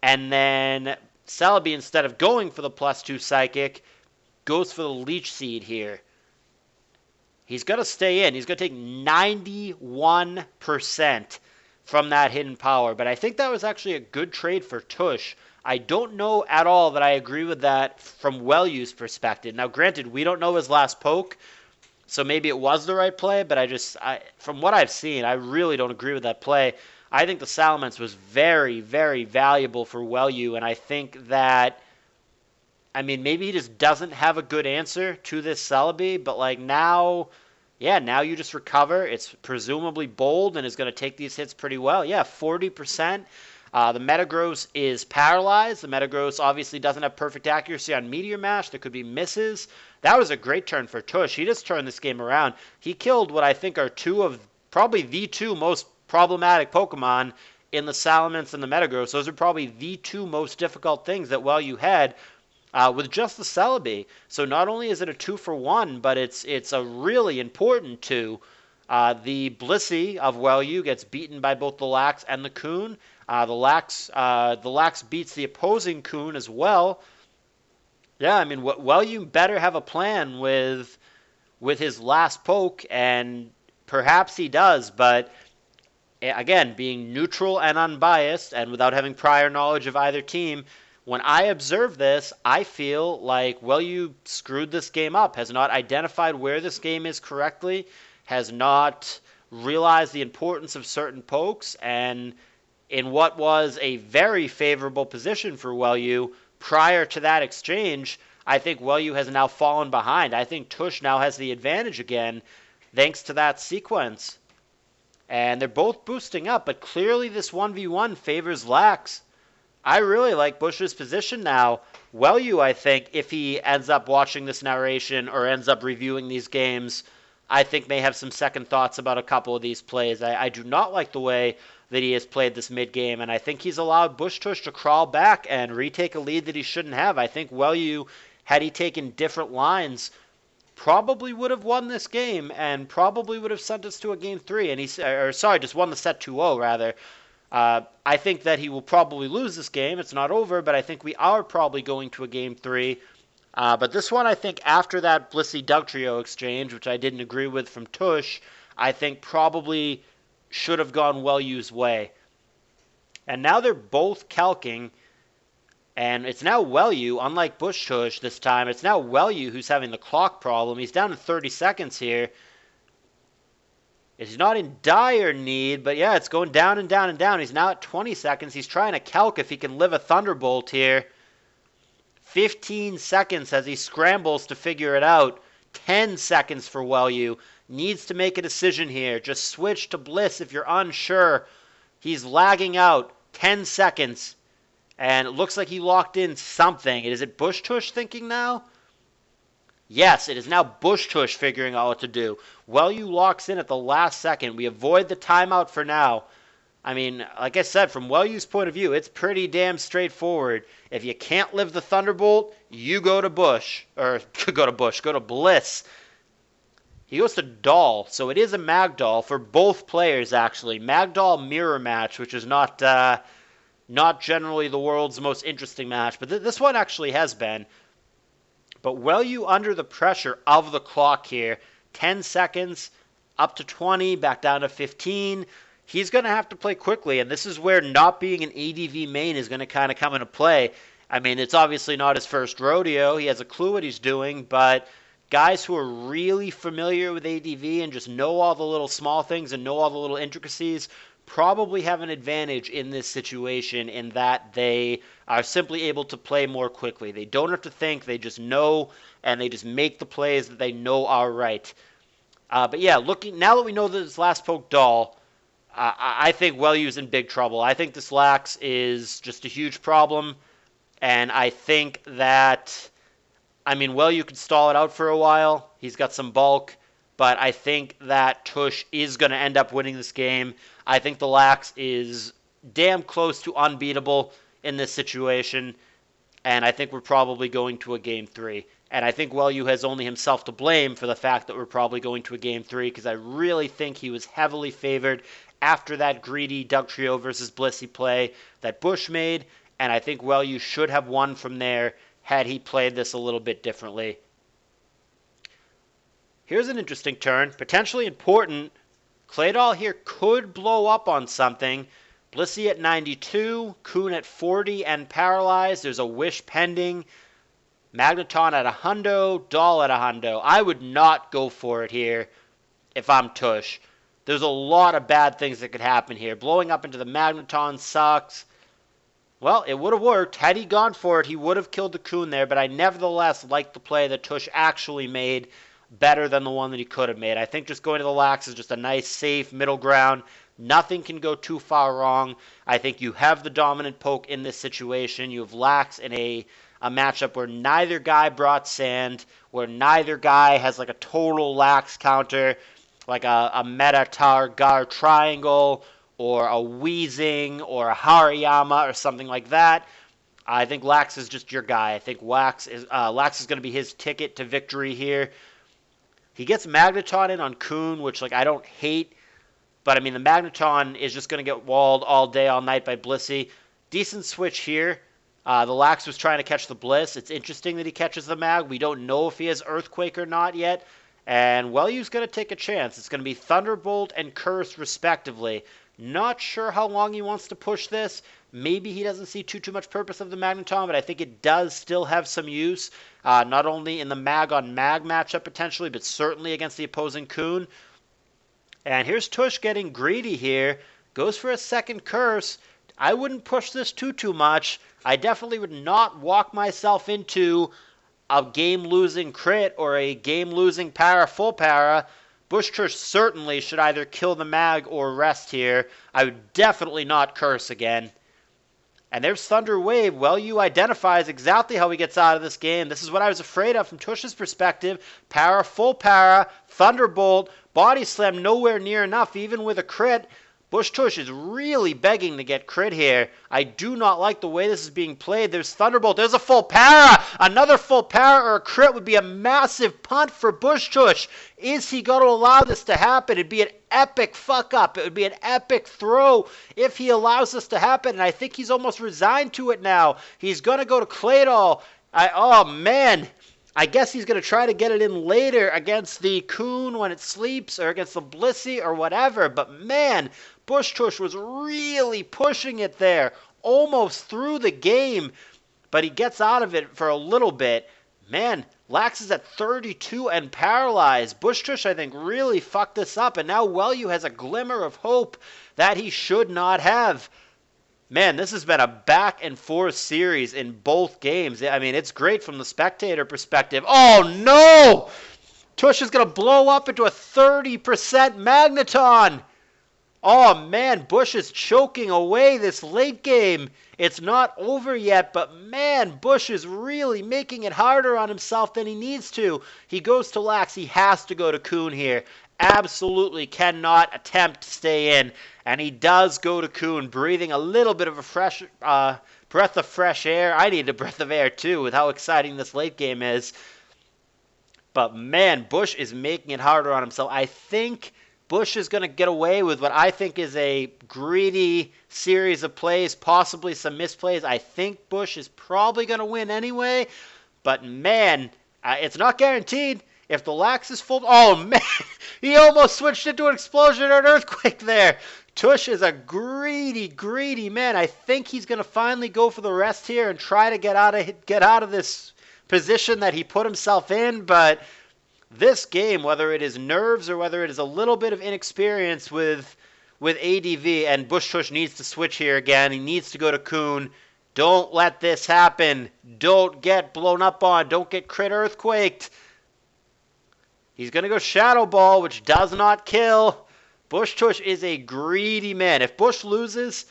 and then Celebi, instead of going for the +2 Psychic, goes for the Leech Seed here. He's going to stay in. He's going to take 91% from that hidden power. But I think that was actually a good trade for Tush. I don't know at all that I agree with that from Welliou's perspective. Now, granted, we don't know his last poke. So maybe it was the right play, but from what I've seen, I really don't agree with that play. I think the Salamence was very, very valuable for Welliou, and I think that, I mean, maybe he just doesn't have a good answer to this Celebi, but like now, yeah, now you just recover. It's presumably bold and is going to take these hits pretty well. Yeah, 40%. The Metagross is paralyzed. The Metagross obviously doesn't have perfect accuracy on Meteor Mash. There could be misses. That was a great turn for Tush. He just turned this game around. He killed what I think are probably the two most problematic Pokemon in the Salamence and the Metagross. Those are probably the two most difficult things that Welliou had with just the Celebi. So not only is it a 2-for-1, but it's a really important 2. The Blissey of Welliou gets beaten by both the Lax and the Coon. The Lax beats the opposing Coon as well. Yeah, I mean, Welliou better have a plan with his last poke, and perhaps he does, but again, being neutral and unbiased and without having prior knowledge of either team, when I observe this, I feel like Welliou screwed this game up, has not identified where this game is correctly, has not realized the importance of certain pokes, and in what was a very favorable position for Welliou prior to that exchange, I think Welliou has now fallen behind. I think Tush now has the advantage again, thanks to that sequence. And they're both boosting up, but clearly this 1v1 favors Lax. I really like Bush's position now. Welliou, I think, if he ends up watching this narration or ends up reviewing these games, I think may have some second thoughts about a couple of these plays. I do not like the way that he has played this mid-game, and I think he's allowed Bushtush to crawl back and retake a lead that he shouldn't have. I think Welliou, had he taken different lines, probably would have won this game and probably would have sent us to a game 3. And just won the set 2-0 rather. I think that he will probably lose this game. It's not over, but I think we are probably going to a game 3. But this one, I think, after that Blissey Dugtrio exchange, which I didn't agree with from Tush, I think probably should have gone Welliou's way. And now they're both calking, and it's now Welliou, unlike Bushtush this time, it's now Welliou who's having the clock problem. He's down to 30 seconds here. He's not in dire need, but yeah, it's going down and down and down. He's now at 20 seconds. He's trying to calc if he can live a Thunderbolt here. 15 seconds as he scrambles to figure it out. 10 seconds for Welliou. Needs to make a decision here. Just switch to Bliss if you're unsure. He's lagging out. 10 seconds. And it looks like he locked in something. Is it Bushtush thinking now? Yes, it is now Bushtush figuring out what to do. Welliou locks in at the last second. We avoid the timeout for now. I mean, like I said, from Welliou's point of view, it's pretty damn straightforward. If you can't live the Thunderbolt, you go to go to Bliss. He goes to Doll, so it is a Magdoll for both players, actually. Magdoll mirror match, which is not generally the world's most interesting match, but this one actually has been. But Welliou under the pressure of the clock here, 10 seconds, up to 20, back down to 15. He's going to have to play quickly, and this is where not being an ADV main is going to kind of come into play. I mean, it's obviously not his first rodeo. He has a clue what he's doing, but guys who are really familiar with ADV and just know all the little small things and know all the little intricacies probably have an advantage in this situation in that they are simply able to play more quickly. They don't have to think, they just know, and they just make the plays that they know are right. But yeah, now that we know that this last poke Doll, I think Welliou's in big trouble. I think this Lax is just a huge problem, and I think that, I mean, Welliou could stall it out for a while. He's got some bulk, but I think that Tush is going to end up winning this game. I think the Lax is damn close to unbeatable in this situation, and I think we're probably going to a game 3. And I think Welliou has only himself to blame for the fact that we're probably going to a game 3, because I really think he was heavily favored after that greedy Dugtrio versus Blissey play that Bush made, and I think Welliou should have won from there had he played this a little bit differently. Here's an interesting turn, potentially important. Claydol here could blow up on something. Blissey at 92, Coon at 40 and paralyzed. There's a Wish pending. Magneton at a hundo, Doll at a hundo. I would not go for it here if I'm Tush. There's a lot of bad things that could happen here. Blowing up into the Magneton sucks. Well, it would have worked. Had he gone for it, he would have killed the Coon there, but I nevertheless like the play that Tush actually made better than the one that he could have made. I think just going to the Lax is just a nice, safe middle ground. Nothing can go too far wrong. I think you have the dominant poke in this situation. You have Lax in a matchup where neither guy brought sand, where neither guy has like a total Lax counter, like a meta Gar triangle, or a Weezing, or a Hariyama, or something like that. I think Lax is just your guy. I think Lax is going to be his ticket to victory here. He gets Magneton in on Coon, which like I don't hate, but I mean the Magneton is just going to get walled all day, all night by Blissey. Decent switch here. The Lax was trying to catch the Bliss. It's interesting that he catches the Mag. We don't know if he has Earthquake or not yet. And Welliou's going to take a chance. It's going to be Thunderbolt and Curse respectively. Not sure how long he wants to push this. Maybe he doesn't see too much purpose of the Magneton, but I think it does still have some use. Not only in the Mag-on-Mag matchup potentially, but certainly against the opposing Coon. And here's Tush getting greedy here. Goes for a second Curse. I wouldn't push this too much. I definitely would not walk myself into a game-losing crit or a game-losing para, full para. Bushtush certainly should either kill the Mag or rest here. I would definitely not Curse again. And there's Thunder Wave. Welliou identifies exactly how he gets out of this game. This is what I was afraid of from Tush's perspective. Para, full para, Thunderbolt, Body Slam nowhere near enough, even with a crit. Bushtush is really begging to get crit here. I do not like the way this is being played. There's Thunderbolt. There's a full para. Another full para or a crit would be a massive punt for Bushtush. Is he going to allow this to happen? It'd be an epic fuck up. It would be an epic throw if he allows this to happen. And I think he's almost resigned to it now. He's going to go to Claydol. Oh, man. I guess he's going to try to get it in later against the Coon when it sleeps or against the Blissey or whatever. But, man, Bushtush was really pushing it there, almost through the game, but he gets out of it for a little bit. Man, Lax is at 32 and paralyzed. Bushtush, I think, really fucked this up, and now Welliou has a glimmer of hope that he should not have. Man, this has been a back-and-forth series in both games. I mean, it's great from the spectator perspective. Oh, no! Tush is going to blow up into a 30% Magneton. Oh, man, Bush is choking away this late game. It's not over yet, but, man, Bush is really making it harder on himself than he needs to. He goes to Lax. He has to go to Coon here. Absolutely cannot attempt to stay in. And he does go to Coon, breathing a little bit of a fresh breath of fresh air. I need a breath of air, too, with how exciting this late game is. But, man, Bush is making it harder on himself. I think Bush is going to get away with what I think is a greedy series of plays, possibly some misplays. I think Bush is probably going to win anyway. But, man, it's not guaranteed. If the Lax is full... Oh, man! He almost switched into an explosion or an earthquake there. Tush is a greedy man. I think he's going to finally go for the rest here and try to get out of this position that he put himself in. But this game, whether it is nerves or whether it is a little bit of inexperience with ADV, and Bushtush needs to switch here again. He needs to go to Coon. Don't let this happen. Don't get blown up on. Don't get crit earthquaked. He's going to go Shadow Ball, which does not kill. Bushtush is a greedy man. If Bush loses,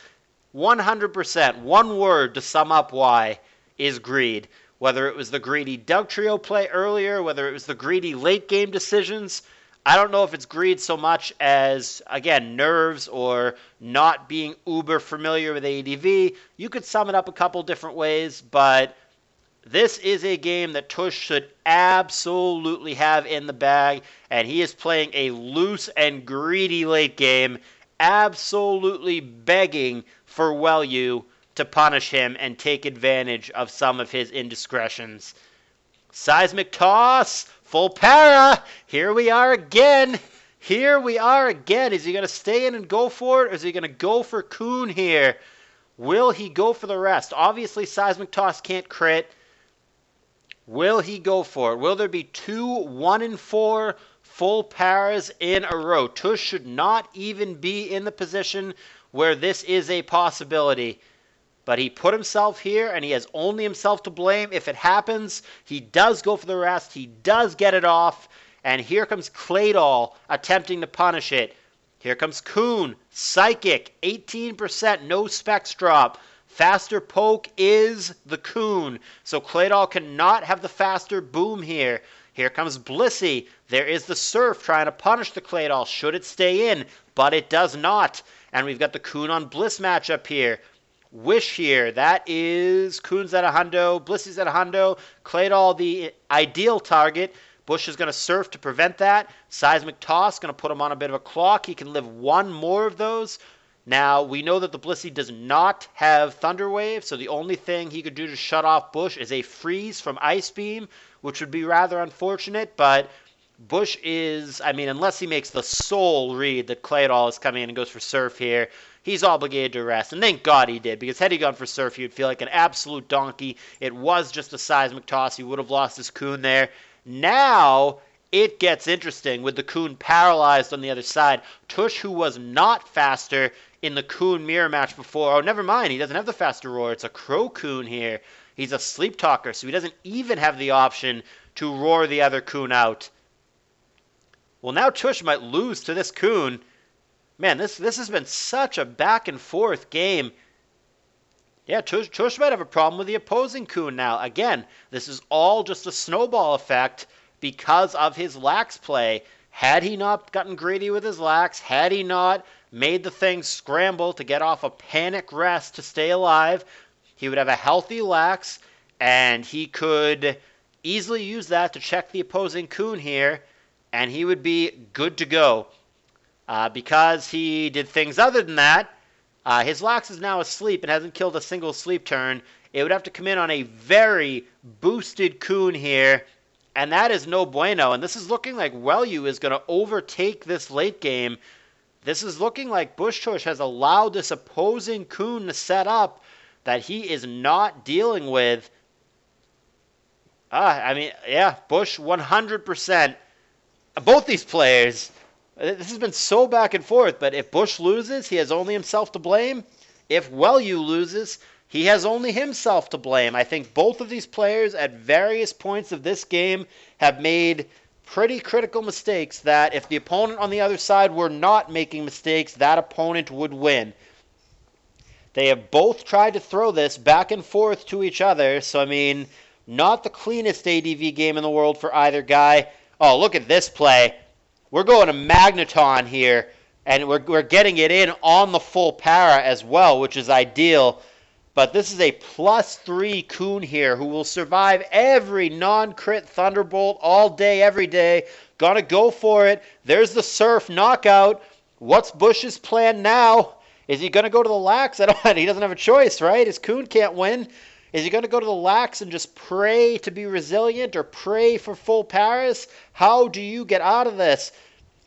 100%, one word to sum up why, is greed. Whether it was the greedy Dugtrio play earlier, whether it was the greedy late game decisions, I don't know if it's greed so much as, again, nerves or not being uber familiar with ADV. You could sum it up a couple different ways, but this is a game that Tush should absolutely have in the bag, and he is playing a loose and greedy late game, absolutely begging for Welliou to punish him and take advantage of some of his indiscretions. Seismic Toss, full para, here we are again. Here we are again. Is he going to stay in and go for it, or is he going to go for Coon here? Will he go for the rest? Obviously, Seismic Toss can't crit. Will he go for it? Will there be 2 1-4 full paras in a row? Tush should not even be in the position where this is a possibility. But he put himself here, and he has only himself to blame. If it happens, he does go for the rest. He does get it off. And here comes Claydol attempting to punish it. Here comes Kuhn. Psychic. 18%. No specs drop. Faster poke is the Kuhn. So Claydol cannot have the faster boom here. Here comes Blissey. There is the Surf trying to punish the Claydol. Should it stay in? But it does not. And we've got the Kuhn on Bliss matchup here. Wish here. That is Kuhn's at a hundo. Blissey's at a hundo. Claydol the ideal target. Bush is going to Surf to prevent that. Seismic Toss going to put him on a bit of a clock. He can live one more of those. Now, we know that the Blissey does not have Thunder Wave, so the only thing he could do to shut off Bush is a freeze from Ice Beam, which would be rather unfortunate, but Bush is, I mean, unless he makes the soul read that Claydol is coming in and goes for Surf here, he's obligated to rest. And thank God he did, because had he gone for Surf, he would feel like an absolute donkey. It was just a Seismic Toss. He would have lost his Kuhn there. Now it gets interesting with the Kuhn paralyzed on the other side. Tush, who was not faster in the Kuhn mirror match before. Oh, never mind. He doesn't have the faster roar. It's a Crow Kuhn here. He's a sleep talker, so he doesn't even have the option to roar the other Kuhn out. Well, now Tush might lose to this Kuhn. Man, this has been such a back and forth game. Yeah, Tush might have a problem with the opposing Kuhn now. Again, this is all just a snowball effect because of his lax play. Had he not gotten greedy with his lax, had he not made the thing scramble to get off a panic rest to stay alive, he would have a healthy lax, and he could easily use that to check the opposing Kuhn here, and he would be good to go. Because he did things other than that, his lax is now asleep and hasn't killed a single sleep turn. It would have to come in on a very boosted Kuhn here, and that is no bueno. And this is looking like Welliou is going to overtake this late game. This is looking like Bushtush has allowed this opposing Kuhn to set up that he is not dealing with. I mean, yeah, Bush 100%. Both these players, this has been so back and forth, but if Bush loses, he has only himself to blame. If Welliou loses, he has only himself to blame. I think both of these players at various points of this game have made pretty critical mistakes that if the opponent on the other side were not making mistakes, that opponent would win. They have both tried to throw this back and forth to each other, so I mean, not the cleanest ADV game in the world for either guy. Oh, look at this play. We're going to Magneton here, and we're getting it in on the full para as well, which is ideal. But this is a +3 Kuhn here who will survive every non-crit Thunderbolt all day, every day. Gonna go for it. There's the Surf knockout. What's Bush's plan now? Is he gonna go to the lax? He doesn't have a choice, right? His Kuhn can't win. Is he going to go to the lax and just pray to be resilient or pray for full paras? How do you get out of this?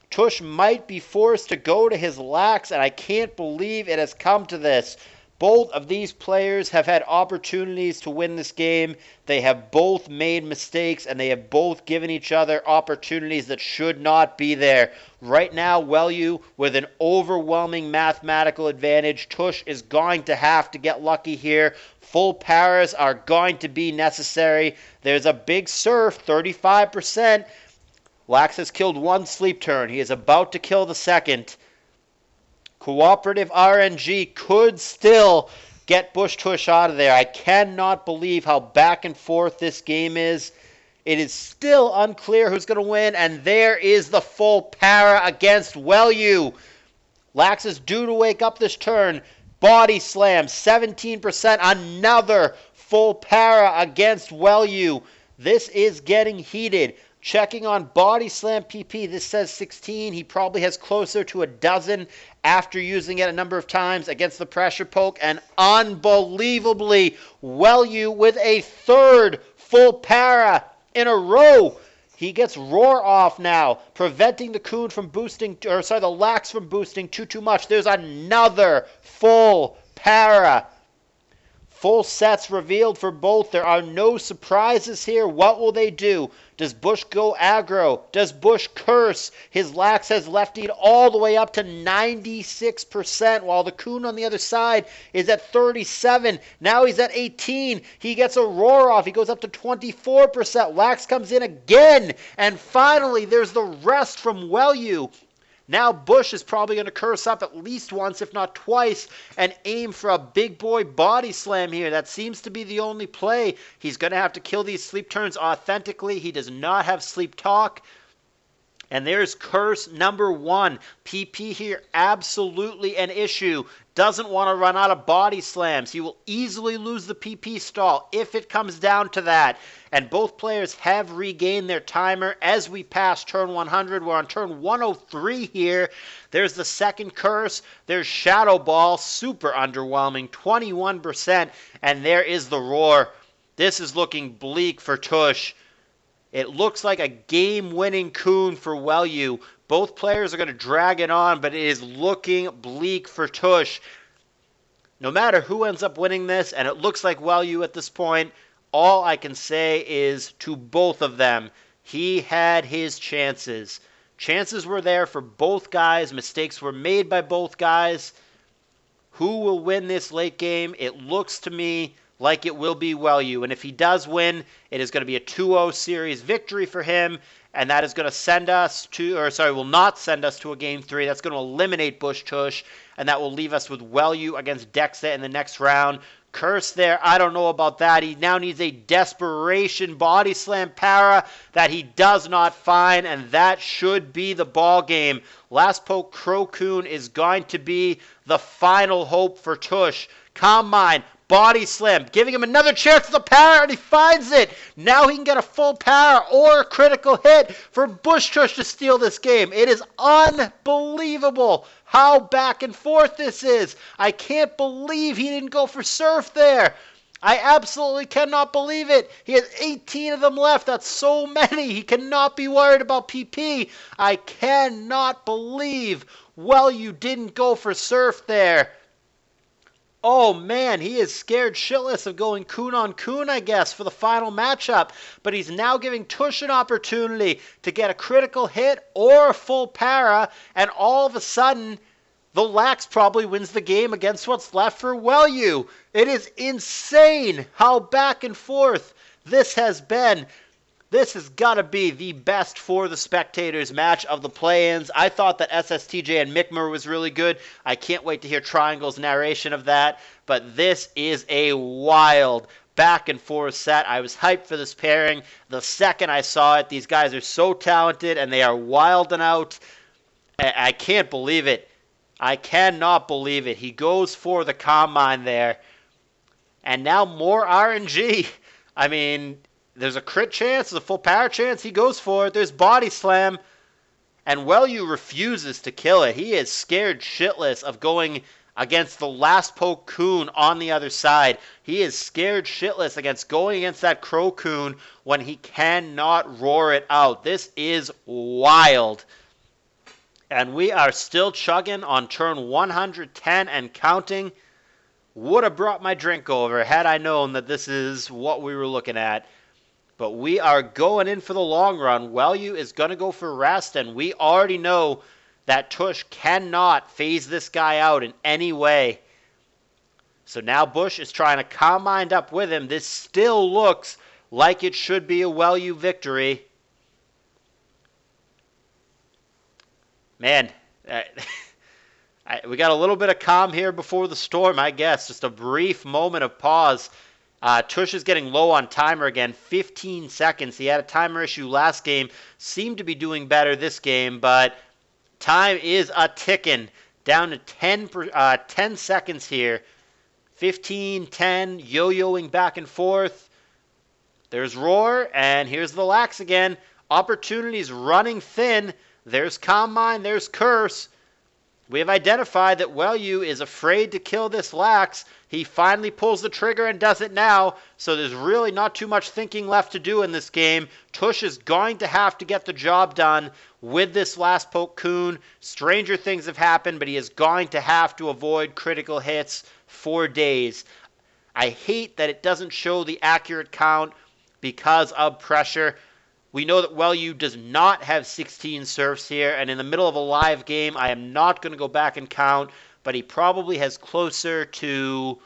Tush might be forced to go to his lax, and I can't believe it has come to this. Both of these players have had opportunities to win this game. They have both made mistakes, and they have both given each other opportunities that should not be there. Right now, Welliou, with an overwhelming mathematical advantage, Tush is going to have to get lucky here. Full paras are going to be necessary. There's a big Surf, 35%. Lax has killed one sleep turn. He is about to kill the second. Cooperative RNG could still get Bushtush out of there. I cannot believe how back and forth this game is. It is still unclear who's going to win, and there is the full para against Welliou. Lax is due to wake up this turn. Body slam, 17%. Another full para against Welliou. This is getting heated. Checking on body slam PP, this says 16. He probably has closer to a dozen after using it a number of times against the pressure poke. And unbelievably, Welliou with a third full para in a row. He gets roar off now, preventing the Kuhn from boosting, or sorry, the lax from boosting too much. There's another full para. Full sets revealed for both. There are no surprises here. What will they do? Does Bush go aggro? Does Bush curse? His lax has leftied all the way up to 96%, while the Coon on the other side is at 37. Now he's at 18. He gets a roar off. He goes up to 24%. Lax comes in again. And finally, there's the rest from Welliou. Now Bush is probably going to curse up at least once, if not twice, and aim for a big boy body slam here. That seems to be the only play. He's going to have to kill these sleep turns authentically. He does not have sleep talk. And there's curse number 1. PP here, absolutely an issue. Doesn't want to run out of body slams. He will easily lose the PP stall if it comes down to that. And both players have regained their timer as we pass turn 100. We're on turn 103 here. There's the second curse. There's Shadow Ball, super underwhelming, 21%. And there is the roar. This is looking bleak for Tush. It looks like a game-winning Coon for Welliou. Both players are going to drag it on, but it is looking bleak for Tush. No matter who ends up winning this, and it looks like Welliou at this point, all I can say is to both of them, he had his chances. Chances were there for both guys. Mistakes were made by both guys. Who will win this late game? It looks to me like it will be Welliou. And if he does win, it is going to be a 2-0 series victory for him. And that is going to send us to, will not send us to a Game 3. That's going to eliminate Bushtush. And that will leave us with Welliou against Dexa in the next round. Curse there, I don't know about that. He now needs a desperation body slam para that he does not find. And that should be the ball game. Last poke Crow Coon is going to be the final hope for Tush. Calm mind. Body slam, giving him another chance at the para, and he finds it. Now he can get a full para or a critical hit for Bushtush to steal this game. It is unbelievable how back and forth this is. I can't believe he didn't go for surf there. I absolutely cannot believe it. He has 18 of them left. That's so many. He cannot be worried about PP. I cannot believe Welliou didn't go for surf there. Oh man, he is scared shitless of going Coon on Coon, I guess, for the final matchup. But he's now giving Tush an opportunity to get a critical hit or a full para. And all of a sudden, the Lax probably wins the game against what's left for Welliou. It is insane how back and forth this has been. This has got to be the best for the spectators match of the play-ins. I thought that SSTJ and Mickmer was really good. I can't wait to hear Triangle's narration of that. But this is a wild back and forth set. I was hyped for this pairing. The second I saw it, these guys are so talented and they are wilding out. I can't believe it. I cannot believe it. He goes for the combine there. And now more RNG. I mean, there's a crit chance, there's a full power chance. He goes for it. There's body slam. And Welliou refuses to kill it. He is scared shitless of going against the last poke Coon on the other side. He is scared shitless against going against that Crow Coon when he cannot roar it out. This is wild. And we are still chugging on turn 110 and counting. Would have brought my drink over had I known that this is what we were looking at. But we are going in for the long run. Welliou is going to go for rest, and we already know that Tush cannot phase this guy out in any way. So now Bush is trying to combine up with him. This still looks like it should be a Welliou victory. Man, we got a little bit of calm here before the storm, I guess. Just a brief moment of pause. Tush is getting low on timer again, 15 seconds. He had a timer issue last game, seemed to be doing better this game, but time is a-ticking, down to 10 seconds here. 15, 10, yo-yoing back and forth. There's Roar, and here's the Lax again. Opportunities running thin. There's Combine, there's Curse. We have identified that Welliou is afraid to kill this Lax. He finally pulls the trigger and does it now, so there's really not too much thinking left to do in this game. Tush is going to have to get the job done with this last poke Coon. Stranger things have happened, but he is going to have to avoid critical hits for days. I hate that it doesn't show the accurate count because of pressure. We know that Welliou does not have 16 serves here, and in the middle of a live game, I am not going to go back and count, but he probably has closer to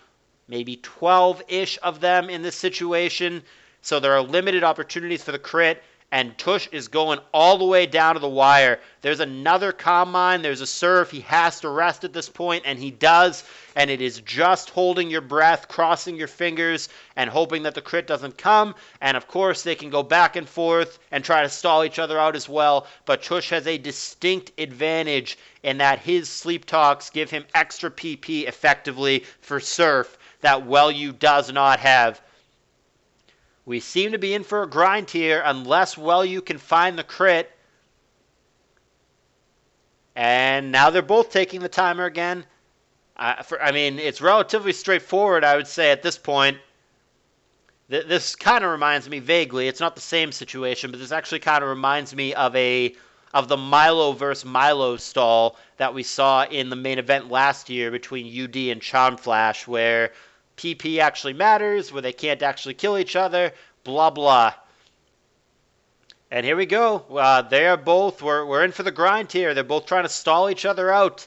maybe 12-ish of them in this situation. So there are limited opportunities for the crit, and Tush is going all the way down to the wire. There's another combine. There's a serve. He has to rest at this point, and he does. And it is just holding your breath, crossing your fingers, and hoping that the crit doesn't come. And, of course, they can go back and forth and try to stall each other out as well. But Tush has a distinct advantage in that his sleep talks give him extra PP effectively for Surf that Welliou does not have. We seem to be in for a grind here unless Welliou can find the crit. And now they're both taking the timer again. I mean, it's relatively straightforward, I would say, at this point. This kind of reminds me vaguely. It's not the same situation, but this actually kind of reminds me of the Milo versus Milo stall that we saw in the main event last year between UD and Charm Flash, where PP actually matters, where they can't actually kill each other, blah, blah. And here we go. They are both, we're in for the grind here. They're both trying to stall each other out.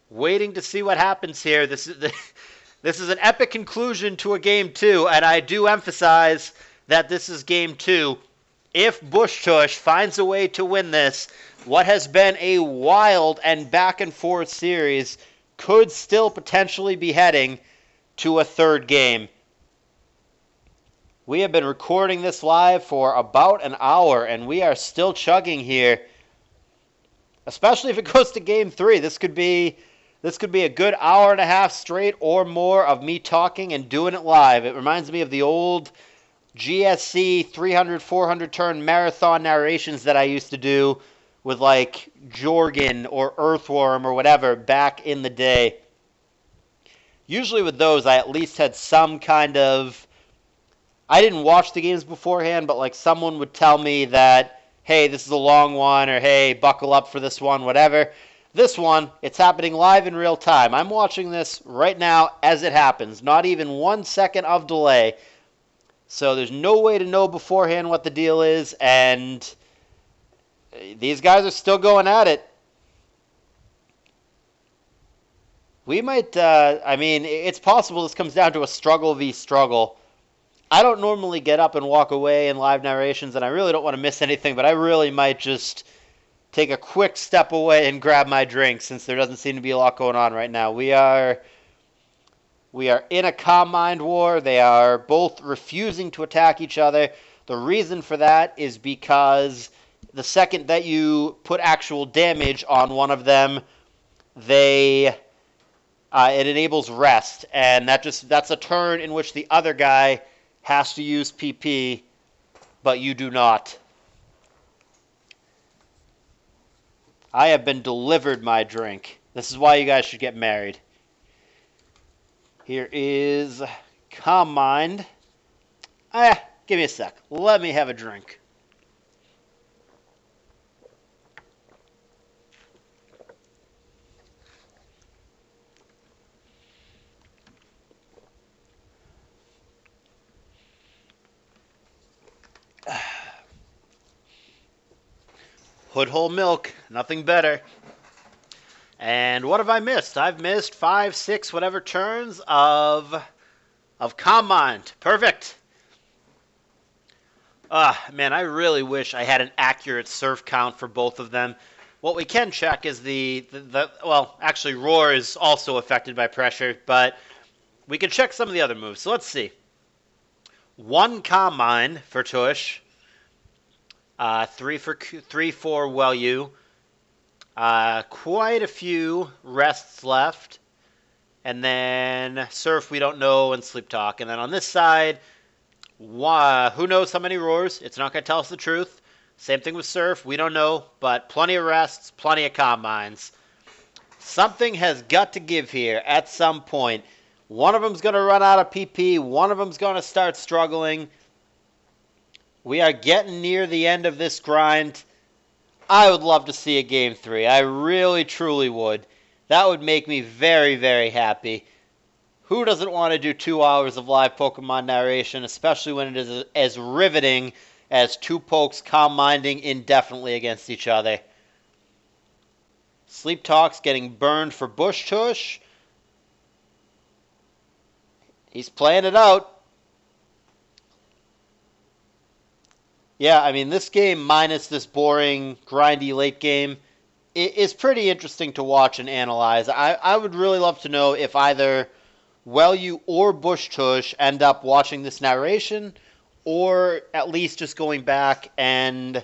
Waiting to see what happens here. This is an epic conclusion to a game 2, and I do emphasize that this is game 2. If Bushtush finds a way to win this, what has been a wild and back and forth series could still potentially be heading to a third game. We have been recording this live for about an hour, and we are still chugging here. Especially if it goes to game 3. This could be a good hour and a half straight or more of me talking and doing it live. It reminds me of the old GSC 300, 400 turn marathon narrations that I used to do with like Jorgen or Earthworm or whatever back in the day. Usually with those, I at least had some kind of... I didn't watch the games beforehand, but like someone would tell me that, hey, this is a long one, or hey, buckle up for this one, whatever. This one, it's happening live in real time. I'm watching this right now as it happens. Not even 1 second of delay. So there's no way to know beforehand what the deal is, and these guys are still going at it. We might, I mean, it's possible this comes down to a struggle v. struggle. I don't normally get up and walk away in live narrations, and I really don't want to miss anything, but I really might just take a quick step away and grab my drink since there doesn't seem to be a lot going on right now. We are in a combined war. They are both refusing to attack each other. The reason for that is because the second that you put actual damage on one of them, it enables rest, and that's a turn in which the other guy has to use PP, but you do not. I have been delivered my drink. This is why you guys should get married. Here is Calm Mind. Give me a sec. Let me have a drink. Hood Hole milk, nothing better. And what have I missed? I've missed 5, 6, whatever turns of Calm Mind. Perfect. Man, I really wish I had an accurate surf count for both of them. What we can check is well, actually Roar is also affected by pressure, but we can check some of the other moves. So let's see. 1 Calm Mind for Tush. 3 for Welliou. Quite a few rests left. And then Surf we don't know, and Sleep Talk. And then on this side, who knows how many roars? It's not going to tell us the truth. Same thing with Surf. We don't know, but plenty of rests, plenty of combines. Something has got to give here at some point. One of them's going to run out of PP. One of them's going to start struggling. We are getting near the end of this grind. I would love to see a Game 3. I really, truly would. That would make me very, very happy. Who doesn't want to do 2 hours of live Pokemon narration, especially when it is as riveting as two pokes calm-minding indefinitely against each other? Sleep Talk's getting burned for Bushtush. He's playing it out. Yeah, I mean, this game minus this boring, grindy late game is pretty interesting to watch and analyze. I would really love to know if either Welliou or Bushtush end up watching this narration, or at least just going back and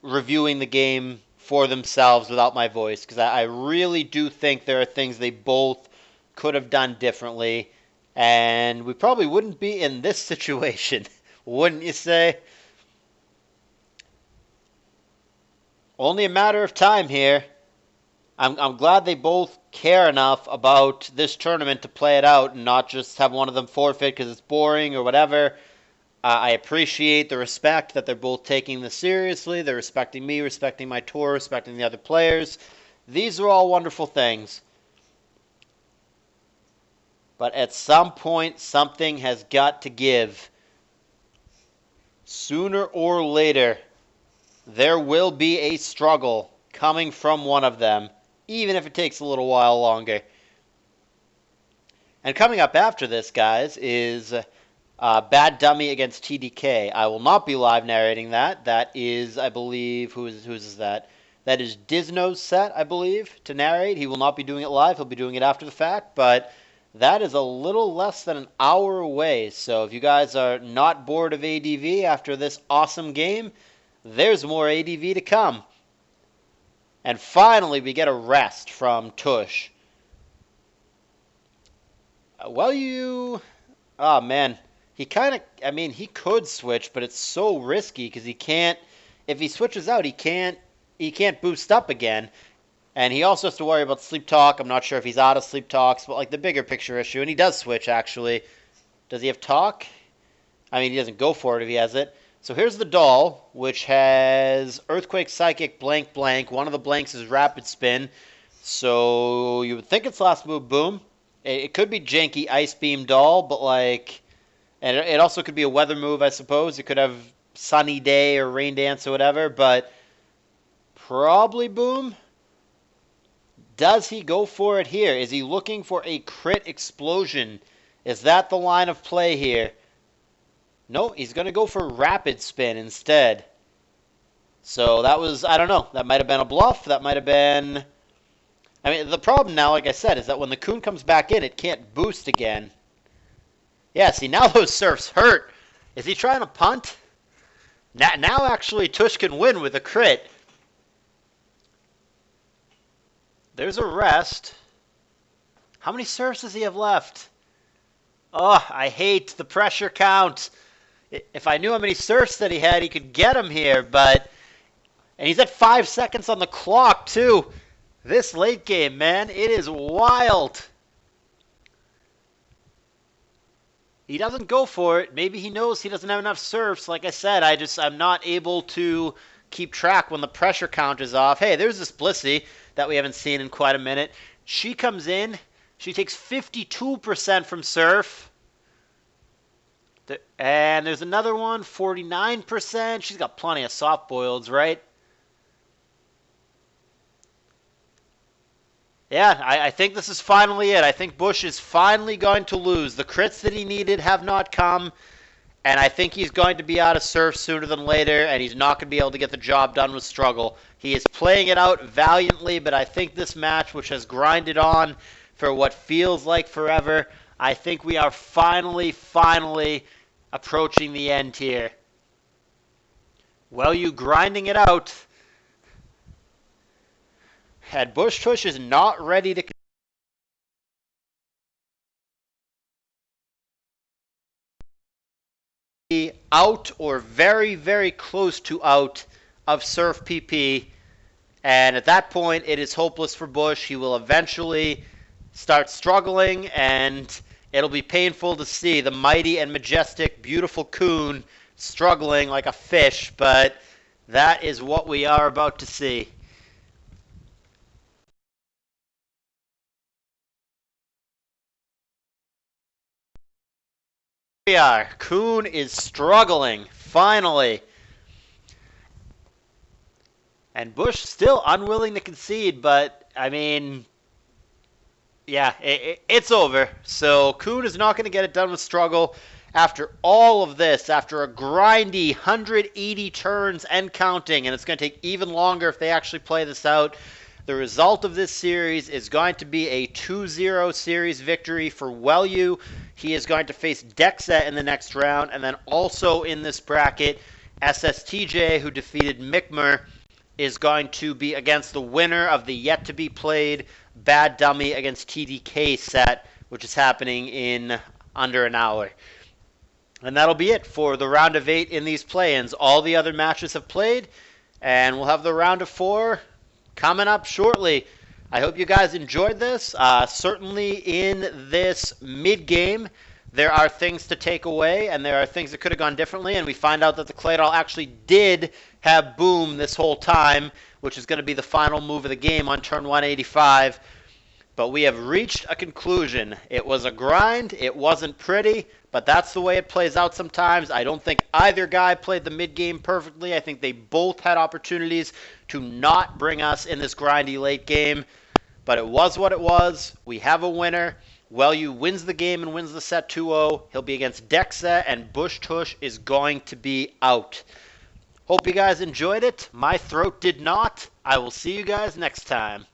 reviewing the game for themselves without my voice, because I really do think there are things they both could have done differently, and we probably wouldn't be in this situation, wouldn't you say? Only a matter of time here. I'm glad they both care enough about this tournament to play it out and not just have one of them forfeit because it's boring or whatever. I appreciate the respect that they're both taking this seriously. They're respecting me, respecting my tour, respecting the other players. These are all wonderful things. But at some point, something has got to give. Sooner or later, there will be a struggle coming from one of them, even if it takes a little while longer. And coming up after this, guys, is Bad Dummy against TDK. I will not be live narrating that. That is, I believe, whose is that? That is Disno's set, I believe, to narrate. He will not be doing it live. He'll be doing it after the fact, but that is a little less than an hour away. So if you guys are not bored of ADV after this awesome game, there's more ADV to come. And finally, we get a rest from Tush. Welliou, oh man, he kind of, I mean, he could switch, but it's so risky because he can't, if he switches out, he can't boost up again. And he also has to worry about Sleep Talk. I'm not sure if he's out of Sleep Talks, but like the bigger picture issue, and he does switch actually. Does he have Talk? I mean, he doesn't go for it if he has it. So here's the doll, which has Earthquake, Psychic, Blank, Blank. One of the blanks is Rapid Spin. So you would think it's last move, boom. It could be janky Ice Beam doll, but like, and it also could be a weather move, I suppose. It could have Sunny Day or Rain Dance or whatever, but probably boom. Does he go for it here? Is he looking for a crit explosion? Is that the line of play here? No, he's going to go for Rapid Spin instead. So that was, I don't know, that might have been a bluff. That might have been... I mean, the problem now, like I said, is that when the Coon comes back in, it can't boost again. Yeah, see, now those Surfs hurt. Is he trying to punt? Now actually, Tush can win with a crit. There's a rest. How many Surfs does he have left? Oh, I hate the pressure count. If I knew how many Surfs that he had, he could get him here, but... And he's at 5 seconds on the clock, too. This late game, man, it is wild. He doesn't go for it. Maybe he knows he doesn't have enough Surfs. Like I said, I'm not able to keep track when the pressure count is off. Hey, there's this Blissey that we haven't seen in quite a minute. She comes in. She takes 52% from Surf. And there's another one, 49%. She's got plenty of soft boileds, right? Yeah, I think this is finally it. I think Bush is finally going to lose. The crits that he needed have not come, and I think he's going to be out of Surf sooner than later, and he's not going to be able to get the job done with Struggle. He is playing it out valiantly, but I think this match, which has grinded on for what feels like forever, I think we are finally approaching the end here. Welliou grinding it out. And Bushtush is not ready to be out or very close to out of Surf PP. And at that point, it is hopeless for Bush. He will eventually start struggling, and it'll be painful to see the mighty and majestic, beautiful Coon struggling like a fish, but that is what we are about to see. we are. Kuhn is struggling, finally. And Bush still unwilling to concede, but, I mean, yeah, it's over. So Kuhn is not going to get it done with struggle. After all of this, after a grindy 180 turns and counting, and it's going to take even longer if they actually play this out, the result of this series is going to be a 2-0 series victory for Welliou. He is going to face Dexa in the next round, and then also in this bracket, SSTJ, who defeated Mickmer, is going to be against the winner of the yet-to-be-played Bad Dummy against TDK set, which is happening in under an hour. And that'll be it for the round of 8 in these play-ins. All the other matches have played, and we'll have the round of 4 coming up shortly. I hope you guys enjoyed this. Certainly in this mid-game, there are things to take away, and there are things that could have gone differently, and we find out that the clay doll actually did have boom this whole time, which is going to be the final move of the game on turn 185. But we have reached a conclusion. It was a grind. It wasn't pretty, but that's the way it plays out sometimes. I don't think either guy played the mid-game perfectly. I think they both had opportunities to not bring us in this grindy late game, but it was what it was. We have a winner. Welliou wins the game and wins the set 2-0. He'll be against Dexa, and Bushtush is going to be out. Hope you guys enjoyed it. My throat did not. I will see you guys next time.